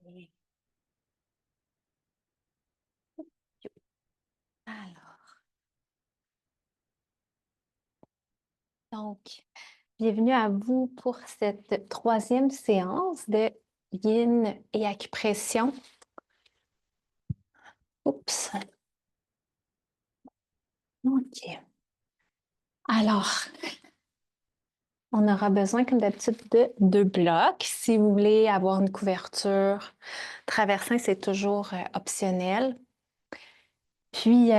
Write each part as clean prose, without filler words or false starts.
Et alors, donc, bienvenue à vous pour cette troisième séance de yin et acupression. Oups. OK. Alors, on aura besoin, comme d'habitude, de deux blocs. Si vous voulez avoir une couverture traversing, c'est toujours optionnel. Puis,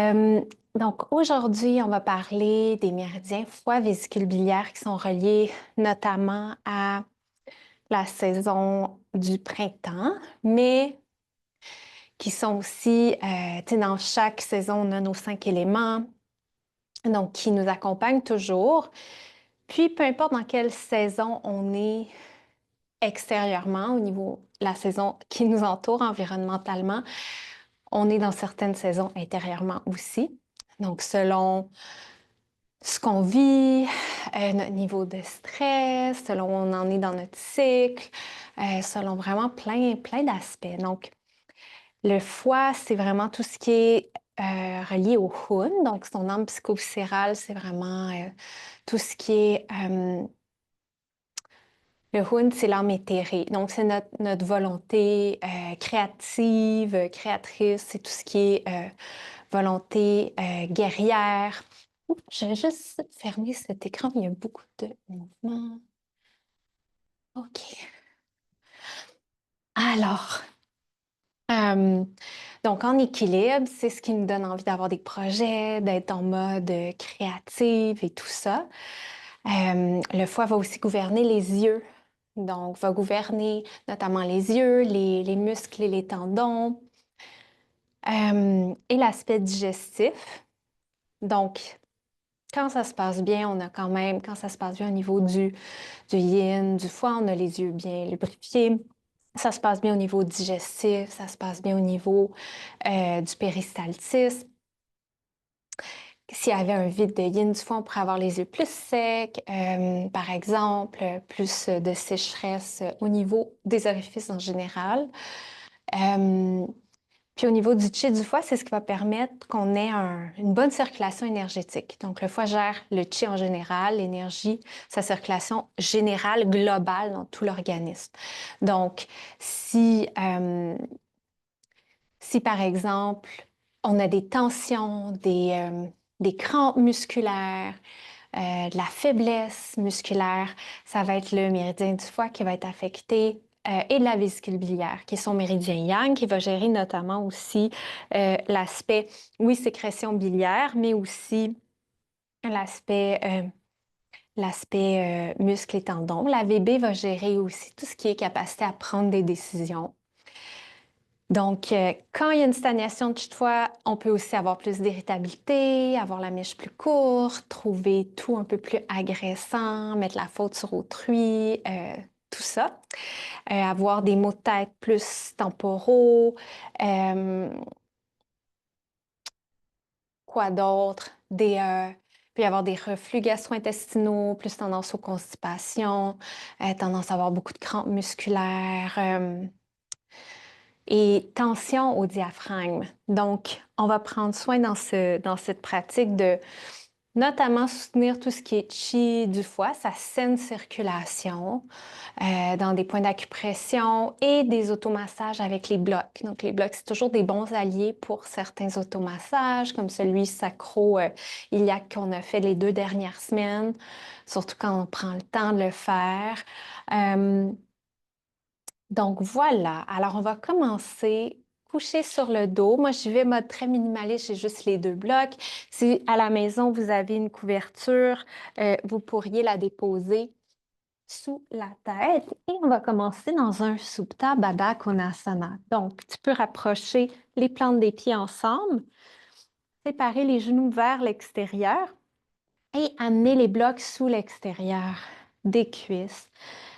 donc aujourd'hui, on va parler des méridiens foie vésicule biliaire qui sont reliés notamment à la saison du printemps, mais qui sont aussi, tu sais, dans chaque saison, on a nos 5 éléments, donc qui nous accompagnent toujours. Puis, peu importe dans quelle saison on est extérieurement, au niveau de la saison qui nous entoure environnementalement, on est dans certaines saisons intérieurement aussi. Donc, selon ce qu'on vit, notre niveau de stress, selon où on en est dans notre cycle, selon vraiment plein d'aspects. Donc, le foie, c'est vraiment tout ce qui est relié au Hun. Donc, son âme psychoviscérale, c'est vraiment tout ce qui est... le Hun, c'est l'âme éthérée. Donc, c'est notre volonté créative, créatrice. C'est tout ce qui est volonté guerrière. Oups, je vais juste fermer cet écran. Il y a beaucoup de mouvements. OK. Alors, euh, donc, en équilibre, c'est ce qui nous donne envie d'avoir des projets, d'être en mode créatif et tout ça. Le foie va aussi gouverner les yeux. Donc, va gouverner notamment les yeux, les muscles et les tendons. Et l'aspect digestif. Donc, quand ça se passe bien, on a quand même, quand ça se passe bien au niveau du yin, du foie, on a les yeux bien lubrifiés. Ça se passe bien au niveau digestif, ça se passe bien au niveau du péristaltisme. S'il y avait un vide de yin du foie, on pourrait avoir les yeux plus secs, par exemple, plus de sécheresse au niveau des orifices en général. Euh, Puis au niveau du chi du foie, c'est ce qui va permettre qu'on ait une bonne circulation énergétique. Donc le foie gère le chi en général, l'énergie, sa circulation générale, globale dans tout l'organisme. Donc si par exemple on a des tensions, des crampes musculaires, de la faiblesse musculaire, ça va être le méridien du foie qui va être affecté et de la vésicule biliaire, qui est son méridien yang, qui va gérer notamment aussi l'aspect, oui, sécrétion biliaire, mais aussi l'aspect muscle et tendons. La VB va gérer aussi tout ce qui est capacité à prendre des décisions. Donc, quand il y a une stagnation de chi de foie, on peut aussi avoir plus d'irritabilité, avoir la mèche plus courte, trouver tout un peu plus agressant, mettre la faute sur autrui, tout ça. Avoir des maux de tête plus temporaux. Euh, quoi d'autre? Puis avoir des reflux gastro-intestinaux, plus tendance aux constipations, tendance à avoir beaucoup de crampes musculaires. Et tension au diaphragme. Donc, on va prendre soin dans cette pratique de notamment soutenir tout ce qui est chi du foie, sa saine circulation, dans des points d'acupression et des automassages avec les blocs. Donc, les blocs, c'est toujours des bons alliés pour certains automassages, comme celui sacro-iliaque qu'on a fait les 2 dernières semaines, surtout quand on prend le temps de le faire. Euh, donc voilà, alors on va commencer coucher sur le dos. Moi, j'y vais mode très minimaliste, j'ai juste les 2 blocs. Si à la maison, vous avez une couverture, vous pourriez la déposer sous la tête. Et on va commencer dans un Supta Baddha Konasana. Donc, tu peux rapprocher les plantes des pieds ensemble, séparer les genoux vers l'extérieur et amener les blocs sous l'extérieur des cuisses.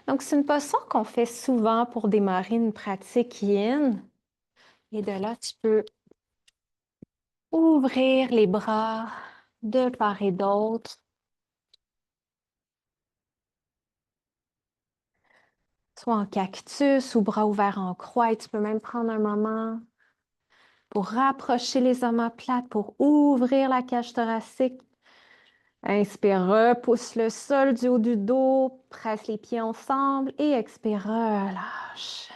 Donc, c'est une posture qu'on fait souvent pour démarrer une pratique yin. Et de là, tu peux ouvrir les bras de part et d'autre soit en cactus ou bras ouverts en croix. Et tu peux même prendre un moment pour rapprocher les omoplates, pour ouvrir la cage thoracique. Inspire, repousse le sol du haut du dos, presse les pieds ensemble et expire, relâche.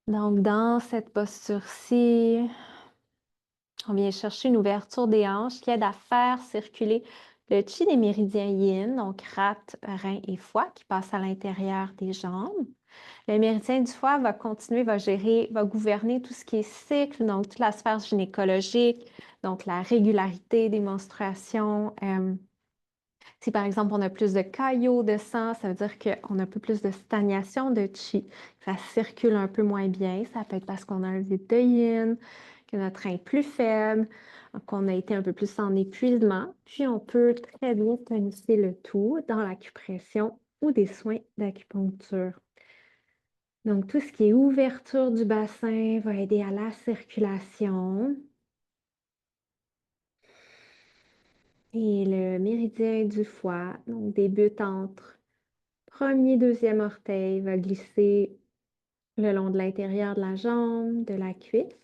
Donc, dans cette posture-ci, on vient chercher une ouverture des hanches qui aide à faire circuler le chi des méridiens yin, donc rate, rein et foie, qui passe à l'intérieur des jambes. Le méridien du foie va continuer, va gérer, va gouverner tout ce qui est cycle, donc toute la sphère gynécologique, donc la régularité des menstruations. Si par exemple on a plus de caillots de sang, ça veut dire qu'on a un peu plus de stagnation de chi. Ça circule un peu moins bien. Ça peut être parce qu'on a un vide de yin, que notre rein est plus faible, qu'on a été un peu plus en épuisement. Puis on peut très bien tonifier le tout dans l'acupression ou des soins d'acupuncture. Donc, tout ce qui est ouverture du bassin va aider à la circulation. Et le méridien du foie, donc débute entre premier, deuxième orteil, va glisser le long de l'intérieur de la jambe, de la cuisse.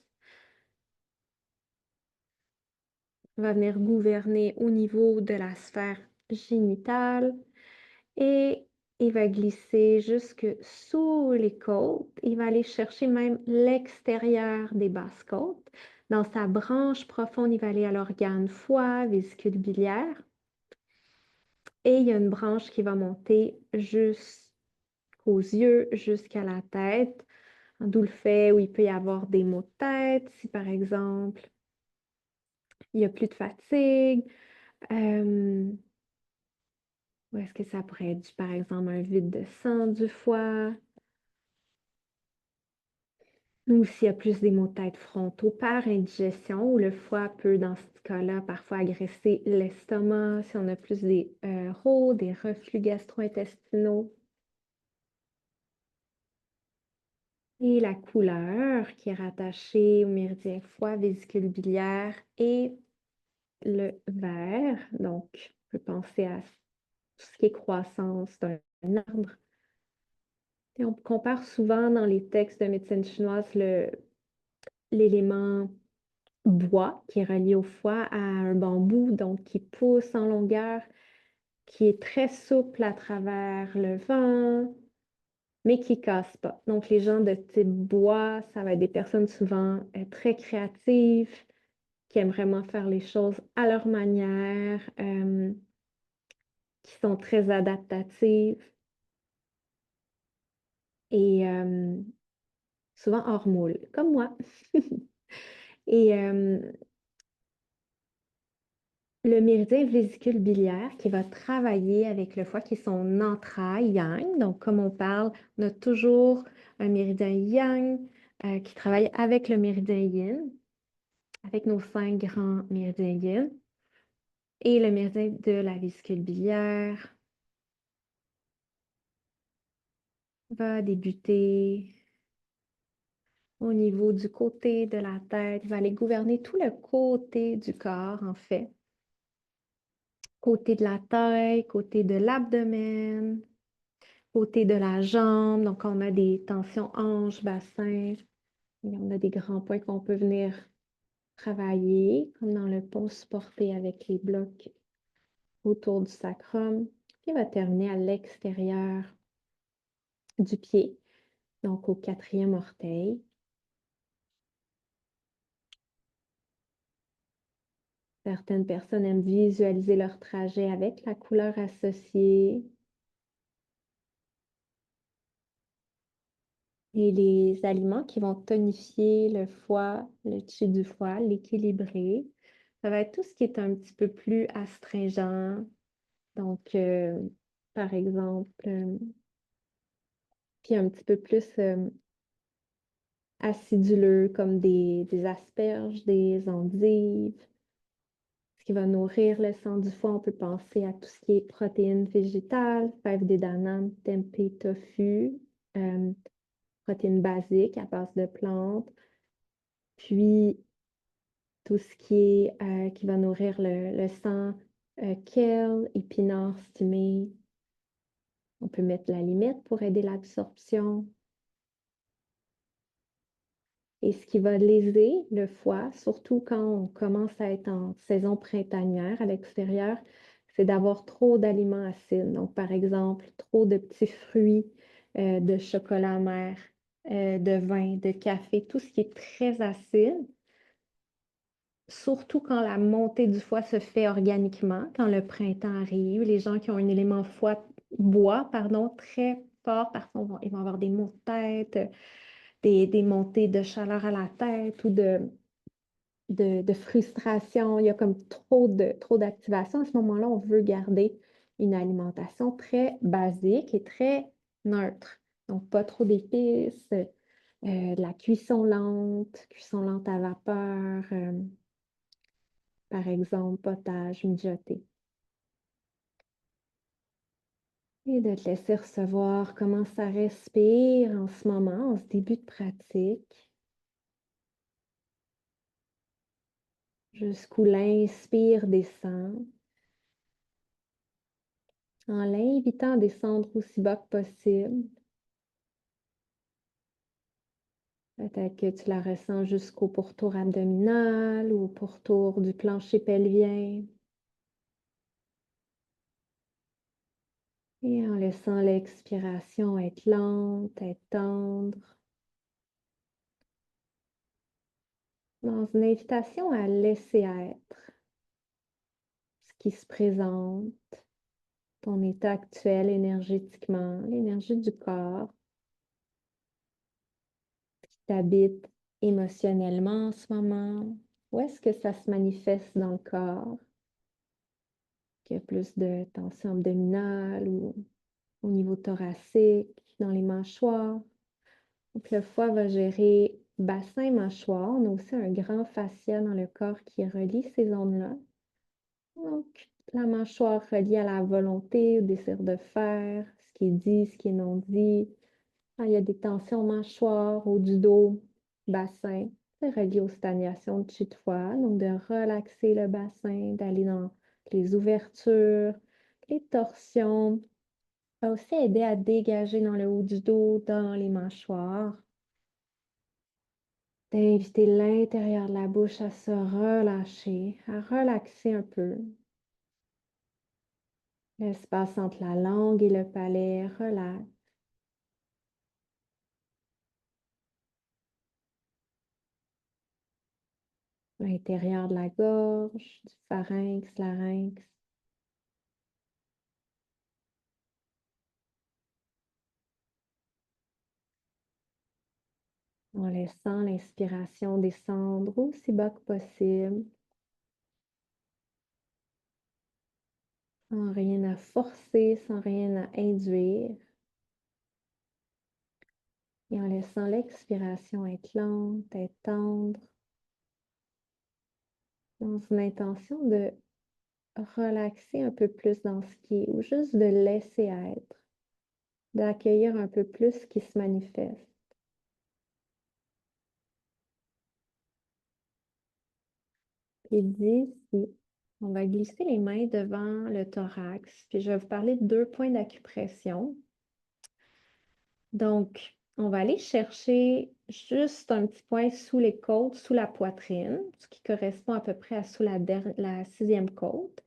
Va venir gouverner au niveau de la sphère génitale et il va glisser jusque sous les côtes. Il va aller chercher même l'extérieur des basses côtes. Dans sa branche profonde, il va aller à l'organe foie, vésicule biliaire. Et il y a une branche qui va monter jusqu'aux yeux, jusqu'à la tête. D'où le fait où il peut y avoir des maux de tête, si par exemple, il n'y a plus de fatigue. Ou est-ce que ça pourrait être dû, par exemple, un vide de sang du foie? Ou s'il y a plus des maux de tête frontaux par indigestion, où le foie peut, dans ce cas-là, parfois agresser l'estomac, si on a plus des RO, des reflux gastro-intestinaux. Et la couleur qui est rattachée au méridien foie, vésicule biliaire et le vert. Donc, on peut penser à tout ce qui est croissance d'un arbre. Et on compare souvent dans les textes de médecine chinoise l'élément bois qui est relié au foie à un bambou, donc qui pousse en longueur, qui est très souple à travers le vent, mais qui casse pas. Donc, les gens de type bois, ça va être des personnes souvent très créatives, qui aiment vraiment faire les choses à leur manière, qui sont très adaptatives et souvent hors moule, comme moi. Et le méridien vésicule biliaire qui va travailler avec le foie, qui est son entraille yang. Donc, comme on parle, on a toujours un méridien yang qui travaille avec le méridien yin, avec nos 5 grands méridiens yin. Et le méridien de la vésicule biliaire va débuter au niveau du côté de la tête. Il va aller gouverner tout le côté du corps, en fait. Côté de la taille, côté de l'abdomen, côté de la jambe. Donc, on a des tensions hanches, bassin. Et on a des grands points qu'on peut venir travailler, comme dans le pont supporté avec les blocs autour du sacrum. Puis, on va terminer à l'extérieur du pied, donc au 4e orteil. Certaines personnes aiment visualiser leur trajet avec la couleur associée. Et les aliments qui vont tonifier le foie, le chi du foie, l'équilibrer, ça va être tout ce qui est un petit peu plus astringent. Donc, par exemple, puis un petit peu plus aciduleux, comme des asperges, des endives. Ce qui va nourrir le sang du foie, on peut penser à tout ce qui est protéines végétales, fèves d'édanam, tempeh, tofu, protéines basiques à base de plantes, puis tout ce qui va nourrir le sang, kale, épinards stimés, On peut mettre la limite pour aider l'absorption. Et ce qui va léser le foie, surtout quand on commence à être en saison printanière à l'extérieur, c'est d'avoir trop d'aliments acides. Donc, par exemple, trop de petits fruits, de chocolat amer, de vin, de café, tout ce qui est très acide, surtout quand la montée du foie se fait organiquement, quand le printemps arrive, les gens qui ont un élément bois, pardon, très fort, parfois ils vont avoir des maux de tête, des montées de chaleur à la tête ou de frustration. Il y a comme trop d'activation. À ce moment-là, on veut garder une alimentation très basique et très neutre. Donc, pas trop d'épices, de la cuisson lente à vapeur, par exemple, potage mijoté. Et de te laisser recevoir comment ça respire en ce moment, en ce début de pratique. Jusqu'où l'inspire descend, en l'invitant à descendre aussi bas que possible. Peut-être que tu la ressens jusqu'au pourtour abdominal ou au pourtour du plancher pelvien. Et en laissant l'expiration être lente, être tendre, dans une invitation à laisser être ce qui se présente, ton état actuel énergétiquement, l'énergie du corps qui t'habite émotionnellement en ce moment. Où est-ce que ça se manifeste dans le corps? Qu'il y a plus de tension abdominale ou au niveau thoracique, dans les mâchoires. Donc, le foie va gérer bassin et mâchoire. On a aussi un grand fascia dans le corps qui relie ces zones-là. Donc, la mâchoire reliée à la volonté, au désir de faire, ce qui est dit, ce qui est non dit. Quand il y a des tensions mâchoire, haut du dos, bassin, c'est relié aux stagnations de chi de foie. Donc, de relaxer le bassin, d'aller dans les ouvertures, les torsions, va aussi aider à dégager dans le haut du dos, dans les mâchoires. D'inviter l'intérieur de la bouche à se relâcher, à relaxer un peu. L'espace entre la langue et le palais relaxe. L'intérieur de la gorge, du pharynx, larynx. En laissant l'inspiration descendre aussi bas que possible, sans rien à forcer, sans rien à induire. Et en laissant l'expiration être lente, être tendre, dans une intention de relaxer un peu plus dans ce qui est, ou juste de laisser être, d'accueillir un peu plus ce qui se manifeste. Et d'ici, on va glisser les mains devant le thorax, puis je vais vous parler de 2 points d'acupression. Donc, on va aller chercher juste un petit point sous les côtes, sous la poitrine, ce qui correspond à peu près à sous la 6e côte.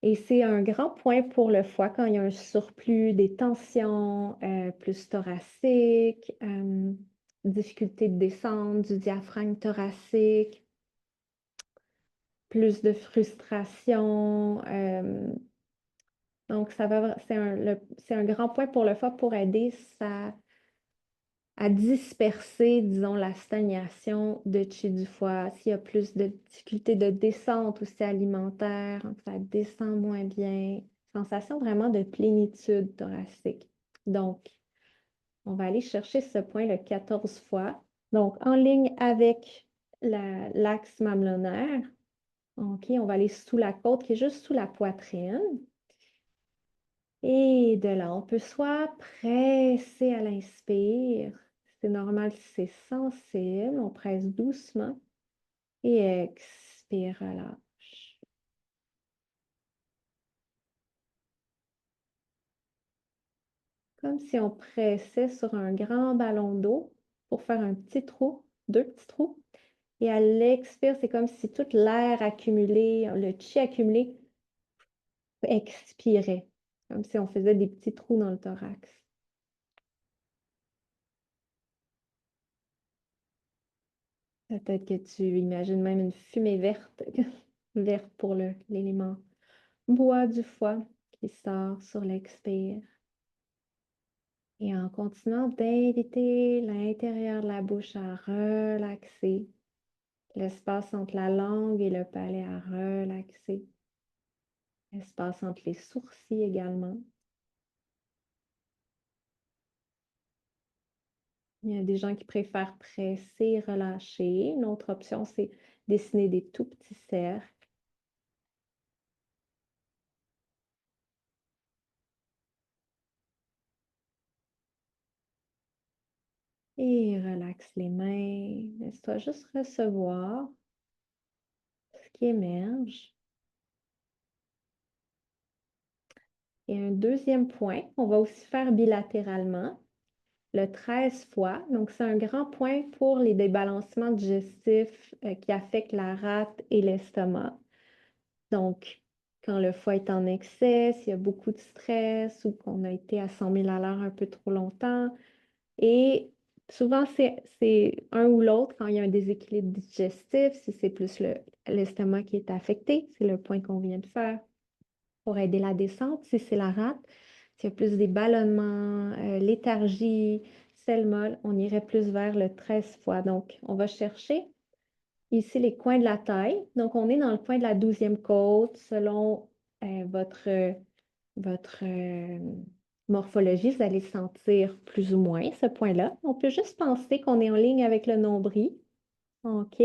Et c'est un grand point pour le foie quand il y a un surplus, des tensions plus thoraciques, difficulté de descente du diaphragme thoracique, plus de frustration. Donc, c'est un grand point pour le foie pour aider à disperser, disons, la stagnation de chi du foie. S'il y a plus de difficultés de descente aussi alimentaire, donc ça descend moins bien. Sensation vraiment de plénitude thoracique. Donc, on va aller chercher ce point le 14 fois. Donc, en ligne avec l'axe mamelonnaire. OK, on va aller sous la côte qui est juste sous la poitrine. Et de là, on peut soit presser à l'inspire. C'est normal si c'est sensible. On presse doucement. Et expire, relâche. comme si on pressait sur un grand ballon d'eau pour faire un petit trou, deux petits trous. Et à l'expire, c'est comme si toute l'air accumulé, le chi accumulé expirait, comme si on faisait des petits trous dans le thorax. Peut-être que tu imagines même une fumée verte, verte pour l'élément bois du foie qui sort sur l'expire. Et en continuant d'inviter l'intérieur de la bouche à relaxer, l'espace entre la langue et le palais à relaxer, l'espace entre les sourcils également. Il y a des gens qui préfèrent presser, relâcher. Une autre option, c'est dessiner des tout petits cercles. Et relaxe les mains. Laisse-toi juste recevoir ce qui émerge. Et un deuxième point, on va aussi faire bilatéralement, le 13 fois. Donc, c'est un grand point pour les débalancements digestifs qui affectent la rate et l'estomac. Donc, quand le foie est en excès, s'il y a beaucoup de stress ou qu'on a été à 100 000 à l'heure un peu trop longtemps. Et souvent, c'est un ou l'autre quand il y a un déséquilibre digestif, si c'est plus l'estomac qui est affecté, c'est le point qu'on vient de faire pour aider la descente. Si c'est la rate, s'il y a plus des ballonnements, léthargie, selle molle, on irait plus vers le 13 fois. Donc, on va chercher ici les coins de la taille. Donc, on est dans le coin de la 12e côte selon votre morphologie. Vous allez sentir plus ou moins ce point-là. On peut juste penser qu'on est en ligne avec le nombril. OK.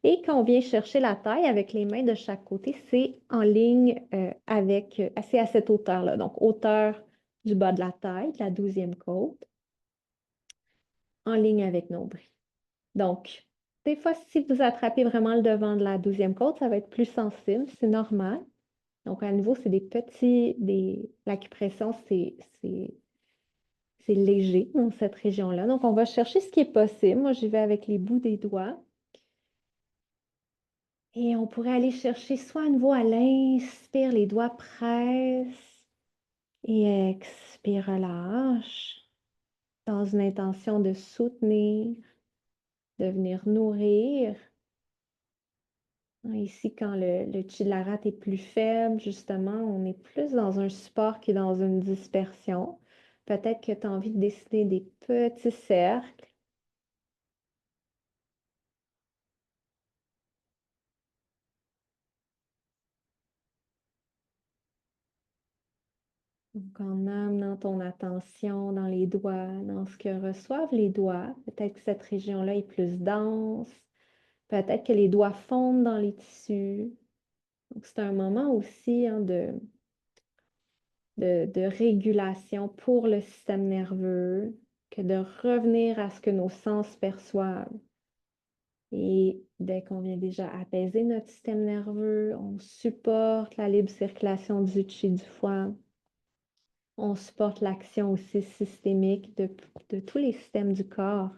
Et quand on vient chercher la taille avec les mains de chaque côté, c'est en ligne c'est à cette hauteur-là. Donc, hauteur du bas de la taille, de la 12e côte, en ligne avec nombril. Donc, des fois, si vous attrapez vraiment le devant de la 12e côte, ça va être plus sensible, c'est normal. Donc, à nouveau, c'est l'acupression, c'est léger dans cette région-là. Donc, on va chercher ce qui est possible. Moi, j'y vais avec les bouts des doigts. Et on pourrait aller chercher soit à nouveau à l'inspire, les doigts pressent et expire, relâche, dans une intention de soutenir, de venir nourrir. Ici, quand le chi de la rate est plus faible, justement, on est plus dans un support que dans une dispersion. Peut-être que tu as envie de dessiner des petits cercles. Donc, en amenant ton attention dans les doigts, dans ce que reçoivent les doigts, peut-être que cette région-là est plus dense, peut-être que les doigts fondent dans les tissus. Donc, c'est un moment aussi hein, de régulation pour le système nerveux, que de revenir à ce que nos sens perçoivent. Et dès qu'on vient déjà apaiser notre système nerveux, on supporte la libre circulation du chi du foie. On supporte l'action aussi systémique de tous les systèmes du corps.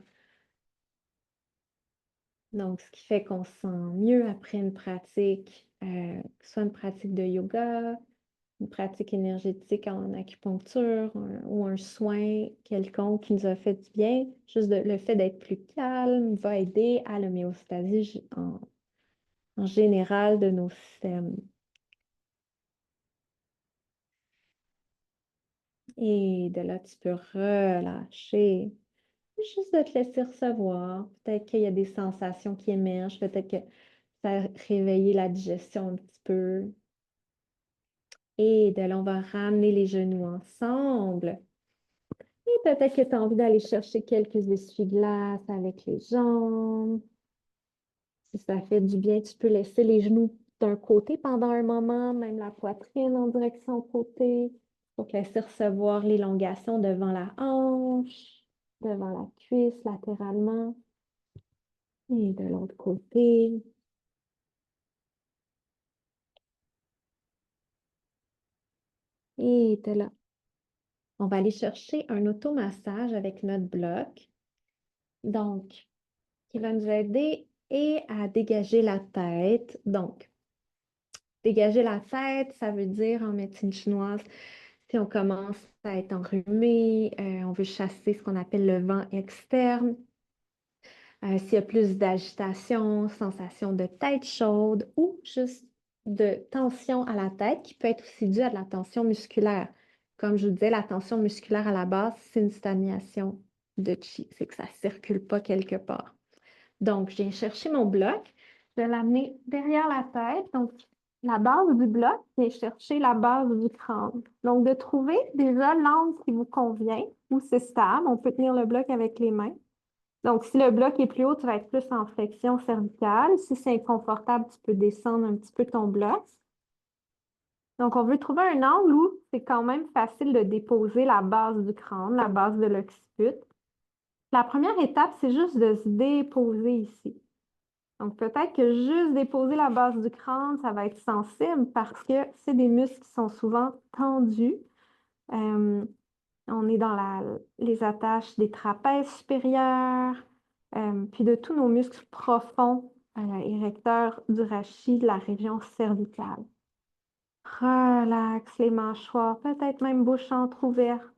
Donc, ce qui fait qu'on se sent mieux après une pratique, que ce soit une pratique de yoga, une pratique énergétique en acupuncture ou un soin quelconque qui nous a fait du bien. Juste le fait d'être plus calme va aider à l'homéostasie en général de nos systèmes. Et de là, tu peux relâcher. Juste de te laisser recevoir. Peut-être qu'il y a des sensations qui émergent. Peut-être que ça a réveillé la digestion un petit peu. Et de là, on va ramener les genoux ensemble. Et peut-être que tu as envie d'aller chercher quelques essuie-glaces avec les jambes. Si ça fait du bien, tu peux laisser les genoux d'un côté pendant un moment, même la poitrine en direction côté. Donc, laisser recevoir l'élongation devant la hanche, devant la cuisse, latéralement. Et de l'autre côté. Et de là. On va aller chercher un automassage avec notre bloc. Donc, qui va nous aider et à dégager la tête. Donc, dégager la tête, ça veut dire en médecine chinoise, si on commence à être enrhumé, on veut chasser ce qu'on appelle le vent externe. S'il y a plus d'agitation, sensation de tête chaude ou juste de tension à la tête, qui peut être aussi due à de la tension musculaire. Comme je vous disais, la tension musculaire à la base, c'est une stagnation de chi, c'est que ça ne circule pas quelque part. Donc, je viens chercher mon bloc, je vais l'amener derrière la tête. Donc, la base du bloc vient chercher la base du crâne. Donc, de trouver déjà l'angle qui vous convient, où c'est stable. On peut tenir le bloc avec les mains. Donc, si le bloc est plus haut, tu vas être plus en flexion cervicale. Si c'est inconfortable, tu peux descendre un petit peu ton bloc. Donc, on veut trouver un angle où c'est quand même facile de déposer la base du crâne, la base de l'occiput. La première étape, c'est juste de se déposer ici. Donc, peut-être que juste déposer la base du crâne, ça va être sensible parce que c'est des muscles qui sont souvent tendus. Euh, on est dans les attaches des trapèzes supérieurs, puis de tous nos muscles profonds, érecteurs du rachis, de la région cervicale. Relaxe les mâchoires, peut-être même bouche entrouverte.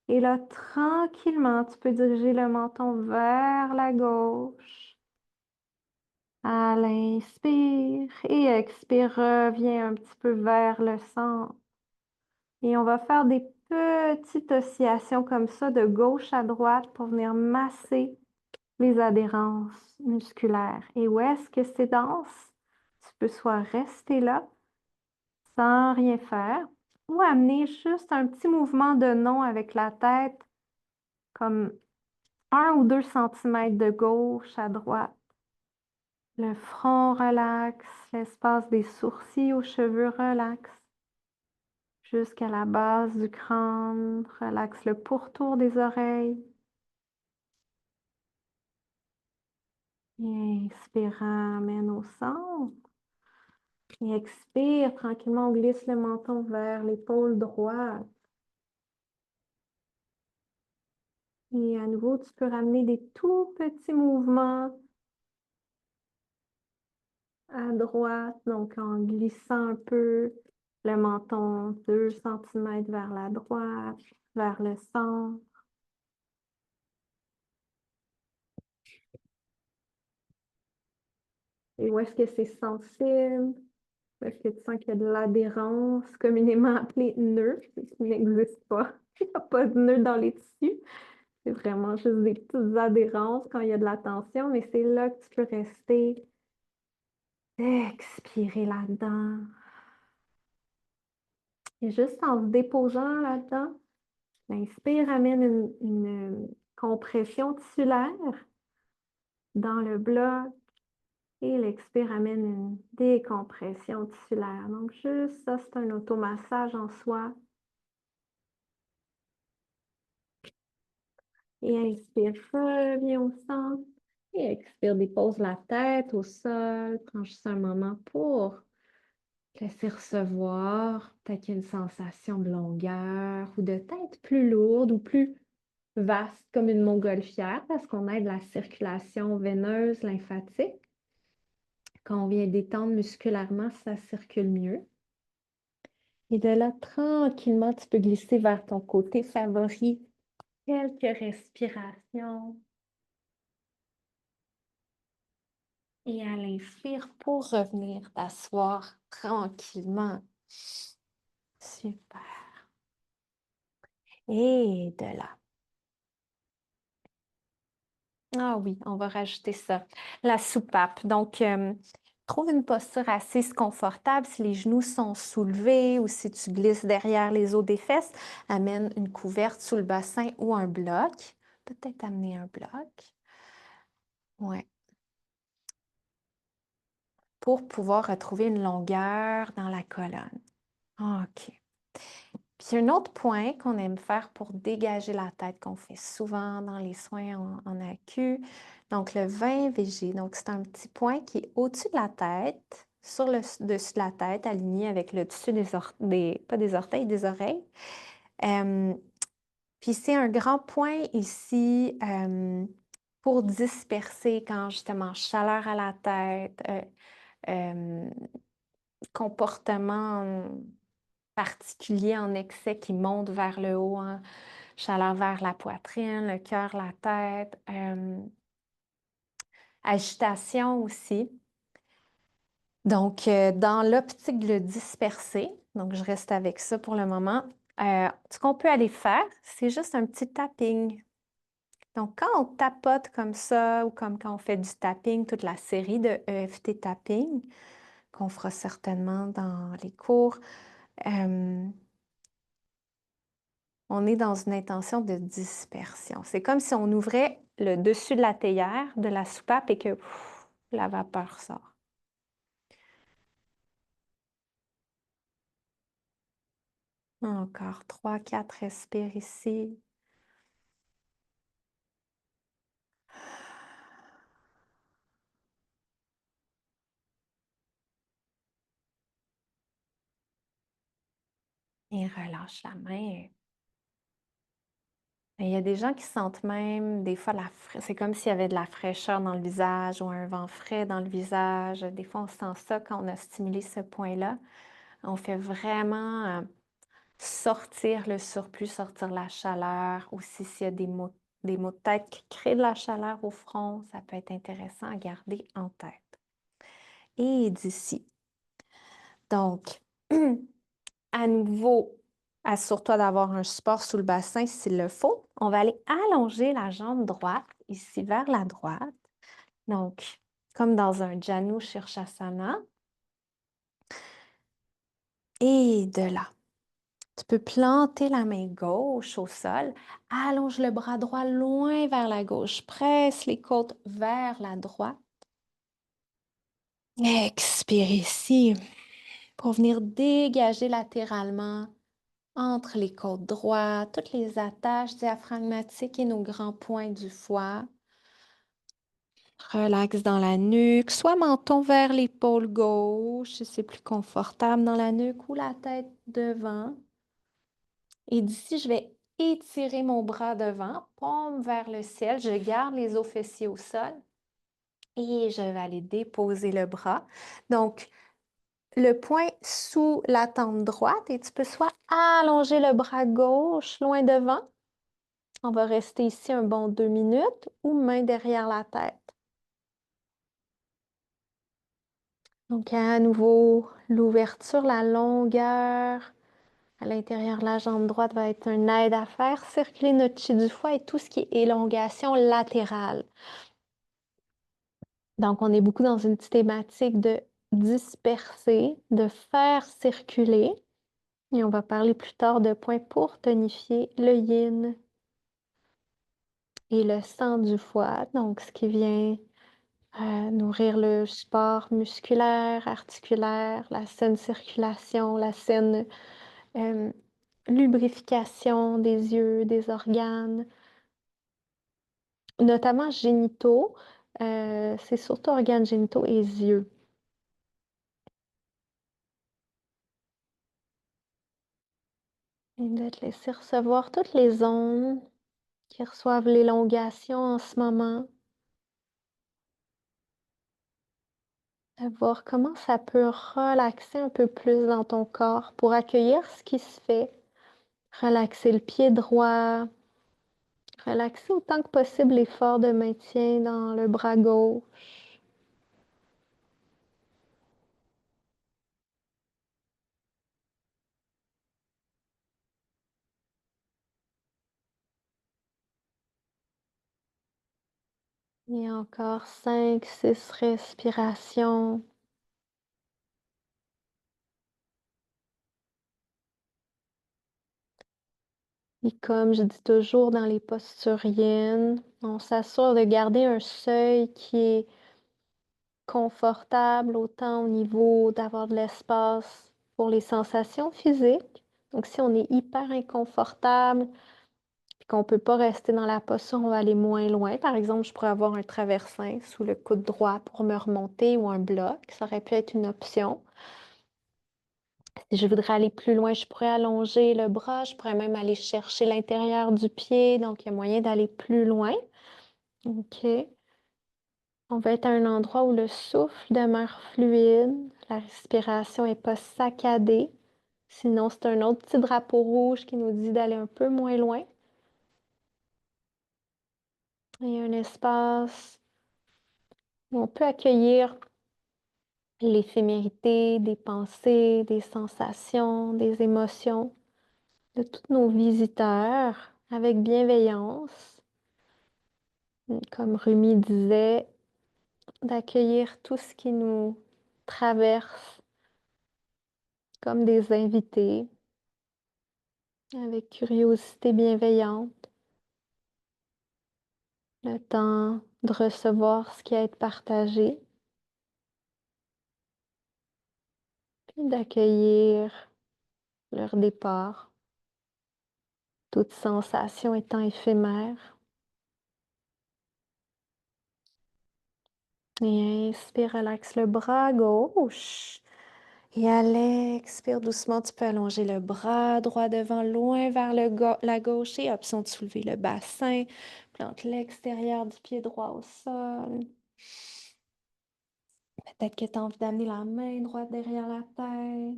Et là, tranquillement, tu peux diriger le menton vers la gauche. À l'inspire et expire, reviens un petit peu vers le centre. Et on va faire des petites oscillations comme ça de gauche à droite pour venir masser les adhérences musculaires. Et où est-ce que c'est dense? Tu peux soit rester là sans rien faire ou amener juste un petit mouvement de non avec la tête comme 1 ou 2 centimètres de gauche à droite. Le front relaxe, l'espace des sourcils aux cheveux relaxe. Jusqu'à la base du crâne, relaxe le pourtour des oreilles. Et inspirant, amène au centre. Et expire, tranquillement, on glisse le menton vers l'épaule droite. Et à nouveau, tu peux ramener des tout petits mouvements à droite, donc en glissant un peu le menton 2 centimètres vers la droite, vers le centre. Et où est-ce que c'est sensible? Où est-ce que tu sens qu'il y a de l'adhérence, communément appelée nœud, qui n'existe pas. Il n'y a pas de nœud dans les tissus. C'est vraiment juste des petites adhérences quand il y a de la tension, mais c'est là que tu peux rester, expirer là-dedans. Et juste en se déposant là-dedans, l'inspire amène une compression tissulaire dans le bloc et l'expire amène une décompression tissulaire. Donc, juste ça, c'est un automassage en soi. Et inspire, reviens au centre. Et expire, dépose la tête au sol. Prends juste un moment pour laisser recevoir peut-être qu'il y a une sensation de longueur ou de tête plus lourde ou plus vaste comme une montgolfière parce qu'on aide la circulation veineuse, lymphatique. Quand on vient détendre musculairement, ça circule mieux. Et de là, tranquillement, tu peux glisser vers ton côté favori. Quelques respirations. Et à l'inspire pour revenir t'asseoir tranquillement. Super. Et de là. Ah oui, on va rajouter ça. La soupape. Donc, trouve une posture assise confortable. Si les genoux sont soulevés ou si tu glisses derrière les os des fesses, amène une couverte sous le bassin ou un bloc. Peut-être amener un bloc. Ouais. Pour pouvoir retrouver une longueur dans la colonne. OK. Puis un autre point qu'on aime faire pour dégager la tête, qu'on fait souvent dans les soins en acu, donc le 20 VG. Donc c'est un petit point qui est au-dessus de la tête, sur le dessus de la tête, aligné avec le dessus pas des orteils, des oreilles. Puis c'est un grand point ici pour disperser quand justement chaleur à la tête, euh, comportement particulier en excès qui monte vers le haut, hein, chaleur vers la poitrine, le cœur, la tête, agitation aussi. Donc, dans l'optique de le disperser, donc je reste avec ça pour le moment, ce qu'on peut aller faire, c'est juste un petit tapping. Donc, quand on tapote comme ça ou comme quand on fait du tapping, toute la série de EFT tapping, qu'on fera certainement dans les cours, on est dans une intention de dispersion. C'est comme si on ouvrait le dessus de la théière de la soupape et que la vapeur sort. Encore 3, 4 respires ici. Et relâche la main. Il y a des gens qui sentent même des fois c'est comme s'il y avait de la fraîcheur dans le visage ou un vent frais dans le visage. Des fois, on sent ça quand on a stimulé ce point-là. On fait vraiment sortir le surplus, sortir la chaleur. Aussi, s'il y a des maux de tête qui créent de la chaleur au front, ça peut être intéressant à garder en tête. Et d'ici. Donc, à nouveau, assure-toi d'avoir un support sous le bassin s'il le faut. On va aller allonger la jambe droite ici vers la droite. Donc, comme dans un Janu Shirshasana. Et de là, tu peux planter la main gauche au sol. Allonge le bras droit loin vers la gauche. Presse les côtes vers la droite. Expire ici pour venir dégager latéralement entre les côtes droites, toutes les attaches diaphragmatiques et nos grands points du foie. Relax dans la nuque, soit menton vers l'épaule gauche, si c'est plus confortable dans la nuque ou la tête devant. Et d'ici, je vais étirer mon bras devant, paume vers le ciel. Je garde les os fessiers au sol et je vais aller déposer le bras. Donc, le point sous la tempe droite et tu peux soit allonger le bras gauche loin devant. On va rester ici un bon 2 minutes ou main derrière la tête. Donc, à nouveau, l'ouverture, la longueur à l'intérieur de la jambe droite va être une aide à faire circuler notre chi du foie et tout ce qui est élongation latérale. Donc, on est beaucoup dans une thématique de disperser, de faire circuler. Et on va parler plus tard de points pour tonifier le yin et le sang du foie. Donc, ce qui vient nourrir le support musculaire, articulaire, la saine circulation, la saine lubrification des yeux, des organes, notamment génitaux. C'est surtout organes génitaux et yeux. Et de te laisser recevoir toutes les ondes qui reçoivent l'élongation en ce moment. De voir comment ça peut relaxer un peu plus dans ton corps pour accueillir ce qui se fait. Relaxer le pied droit, relaxer autant que possible l'effort de maintien dans le bras gauche. Et encore 5, 6 respirations. Et comme je dis toujours dans les postures yin, on s'assure de garder un seuil qui est confortable, autant au niveau d'avoir de l'espace pour les sensations physiques. Donc, si on est hyper inconfortable et qu'on ne peut pas rester dans la posture, on va aller moins loin. Par exemple, je pourrais avoir un traversin sous le coude droit pour me remonter ou un bloc. Ça aurait pu être une option. Si je voudrais aller plus loin, je pourrais allonger le bras, je pourrais même aller chercher l'intérieur du pied, donc il y a moyen d'aller plus loin. OK. On va être à un endroit où le souffle demeure fluide, la respiration n'est pas saccadée. Sinon, c'est un autre petit drapeau rouge qui nous dit d'aller un peu moins loin. Il y a un espace où on peut accueillir l'éphémérité des pensées, des sensations, des émotions de tous nos visiteurs avec bienveillance. Comme Rumi disait, d'accueillir tout ce qui nous traverse comme des invités, avec curiosité bienveillante, le temps de recevoir ce qui a à être partagé, puis d'accueillir leur départ, toute sensation étant éphémère. Et inspire, relaxe le bras gauche. Et à l'expire doucement, tu peux allonger le bras droit devant, loin vers la gauche et option de soulever le bassin. Plante l'extérieur du pied droit au sol. Peut-être que tu as envie d'amener la main droite derrière la tête.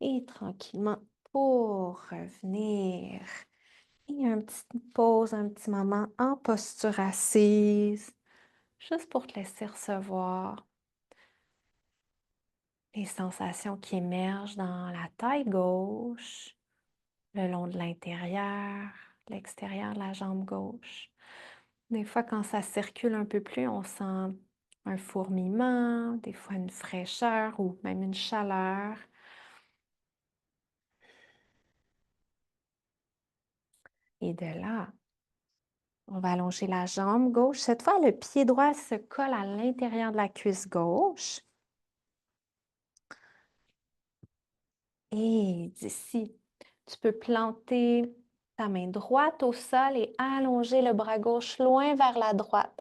Et tranquillement, pour revenir. Et une petite pause, un petit moment en posture assise, juste pour te laisser recevoir les sensations qui émergent dans la taille gauche, le long de l'intérieur, l'extérieur de la jambe gauche. Des fois, quand ça circule un peu plus, on sent un fourmillement, des fois une fraîcheur ou même une chaleur. Et de là, on va allonger la jambe gauche. Cette fois, le pied droit se colle à l'intérieur de la cuisse gauche. Et d'ici, tu peux planter ta main droite au sol et allonger le bras gauche loin vers la droite.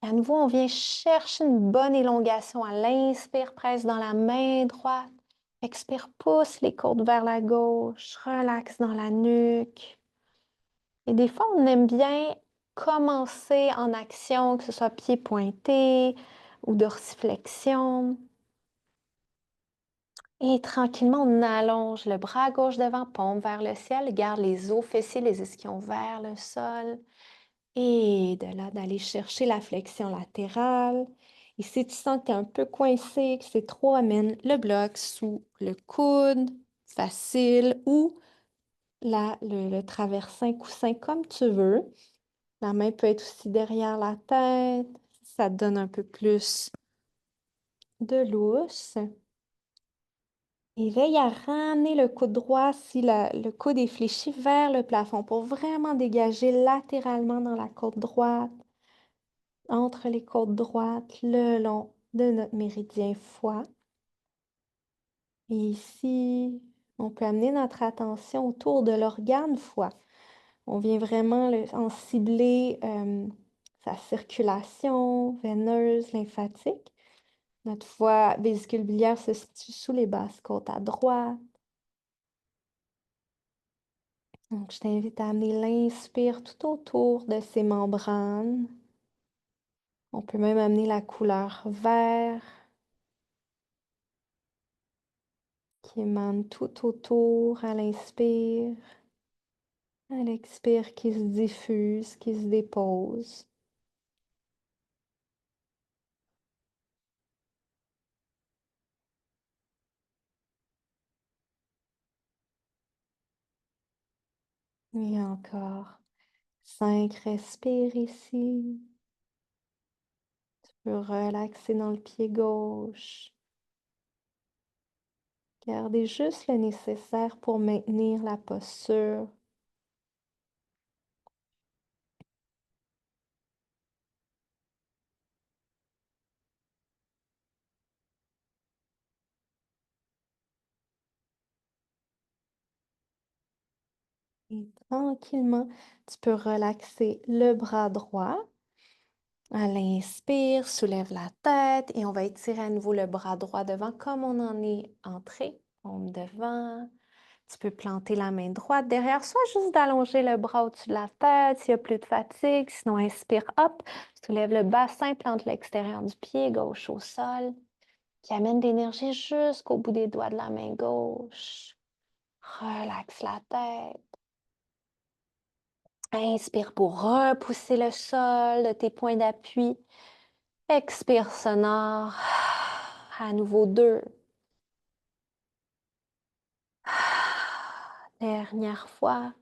Et à nouveau, on vient chercher une bonne élongation. À l'inspire, presse dans la main droite. Expire, pousse les côtes vers la gauche. Relaxe dans la nuque. Et des fois, on aime bien commencer en action, que ce soit pied pointé ou dorsiflexion. Et tranquillement, on allonge le bras gauche devant, paume vers le ciel, garde les os fessiers, les ischions vers le sol. Et de là, d'aller chercher la flexion latérale. Et si tu sens que tu es un peu coincé, que c'est trop, amène le bloc sous le coude, facile, ou le traversin coussin comme tu veux. La main peut être aussi derrière la tête. Ça te donne un peu plus de lousse. Et veille à ramener le coude droit si le coude est fléchi vers le plafond pour vraiment dégager latéralement dans la côte droite, entre les côtes droites, le long de notre méridien foie. Et ici, on peut amener notre attention autour de l'organe foie. On vient vraiment en cibler sa circulation veineuse, lymphatique. Notre foie vésicule biliaire se situe sous les basses côtes à droite. Donc, je t'invite à amener l'inspire tout autour de ces membranes. On peut même amener la couleur vert qui émane tout autour à l'inspire, à l'expire qui se diffuse, qui se dépose. Et encore 5 respires ici. Tu peux relaxer dans le pied gauche. Gardez juste le nécessaire pour maintenir la posture. Et tranquillement, tu peux relaxer le bras droit. À l'inspire, soulève la tête et on va étirer à nouveau le bras droit devant comme on en est entré. paume devant. Tu peux planter la main droite derrière, soit juste d'allonger le bras au-dessus de la tête s'il y a plus de fatigue. Sinon, inspire, hop, soulève le bassin, plante l'extérieur du pied gauche au sol, qui amène l'énergie jusqu'au bout des doigts de la main gauche. Relaxe la tête. Inspire pour repousser le sol de tes points d'appui. Expire sonore. À nouveau 2. Dernière fois.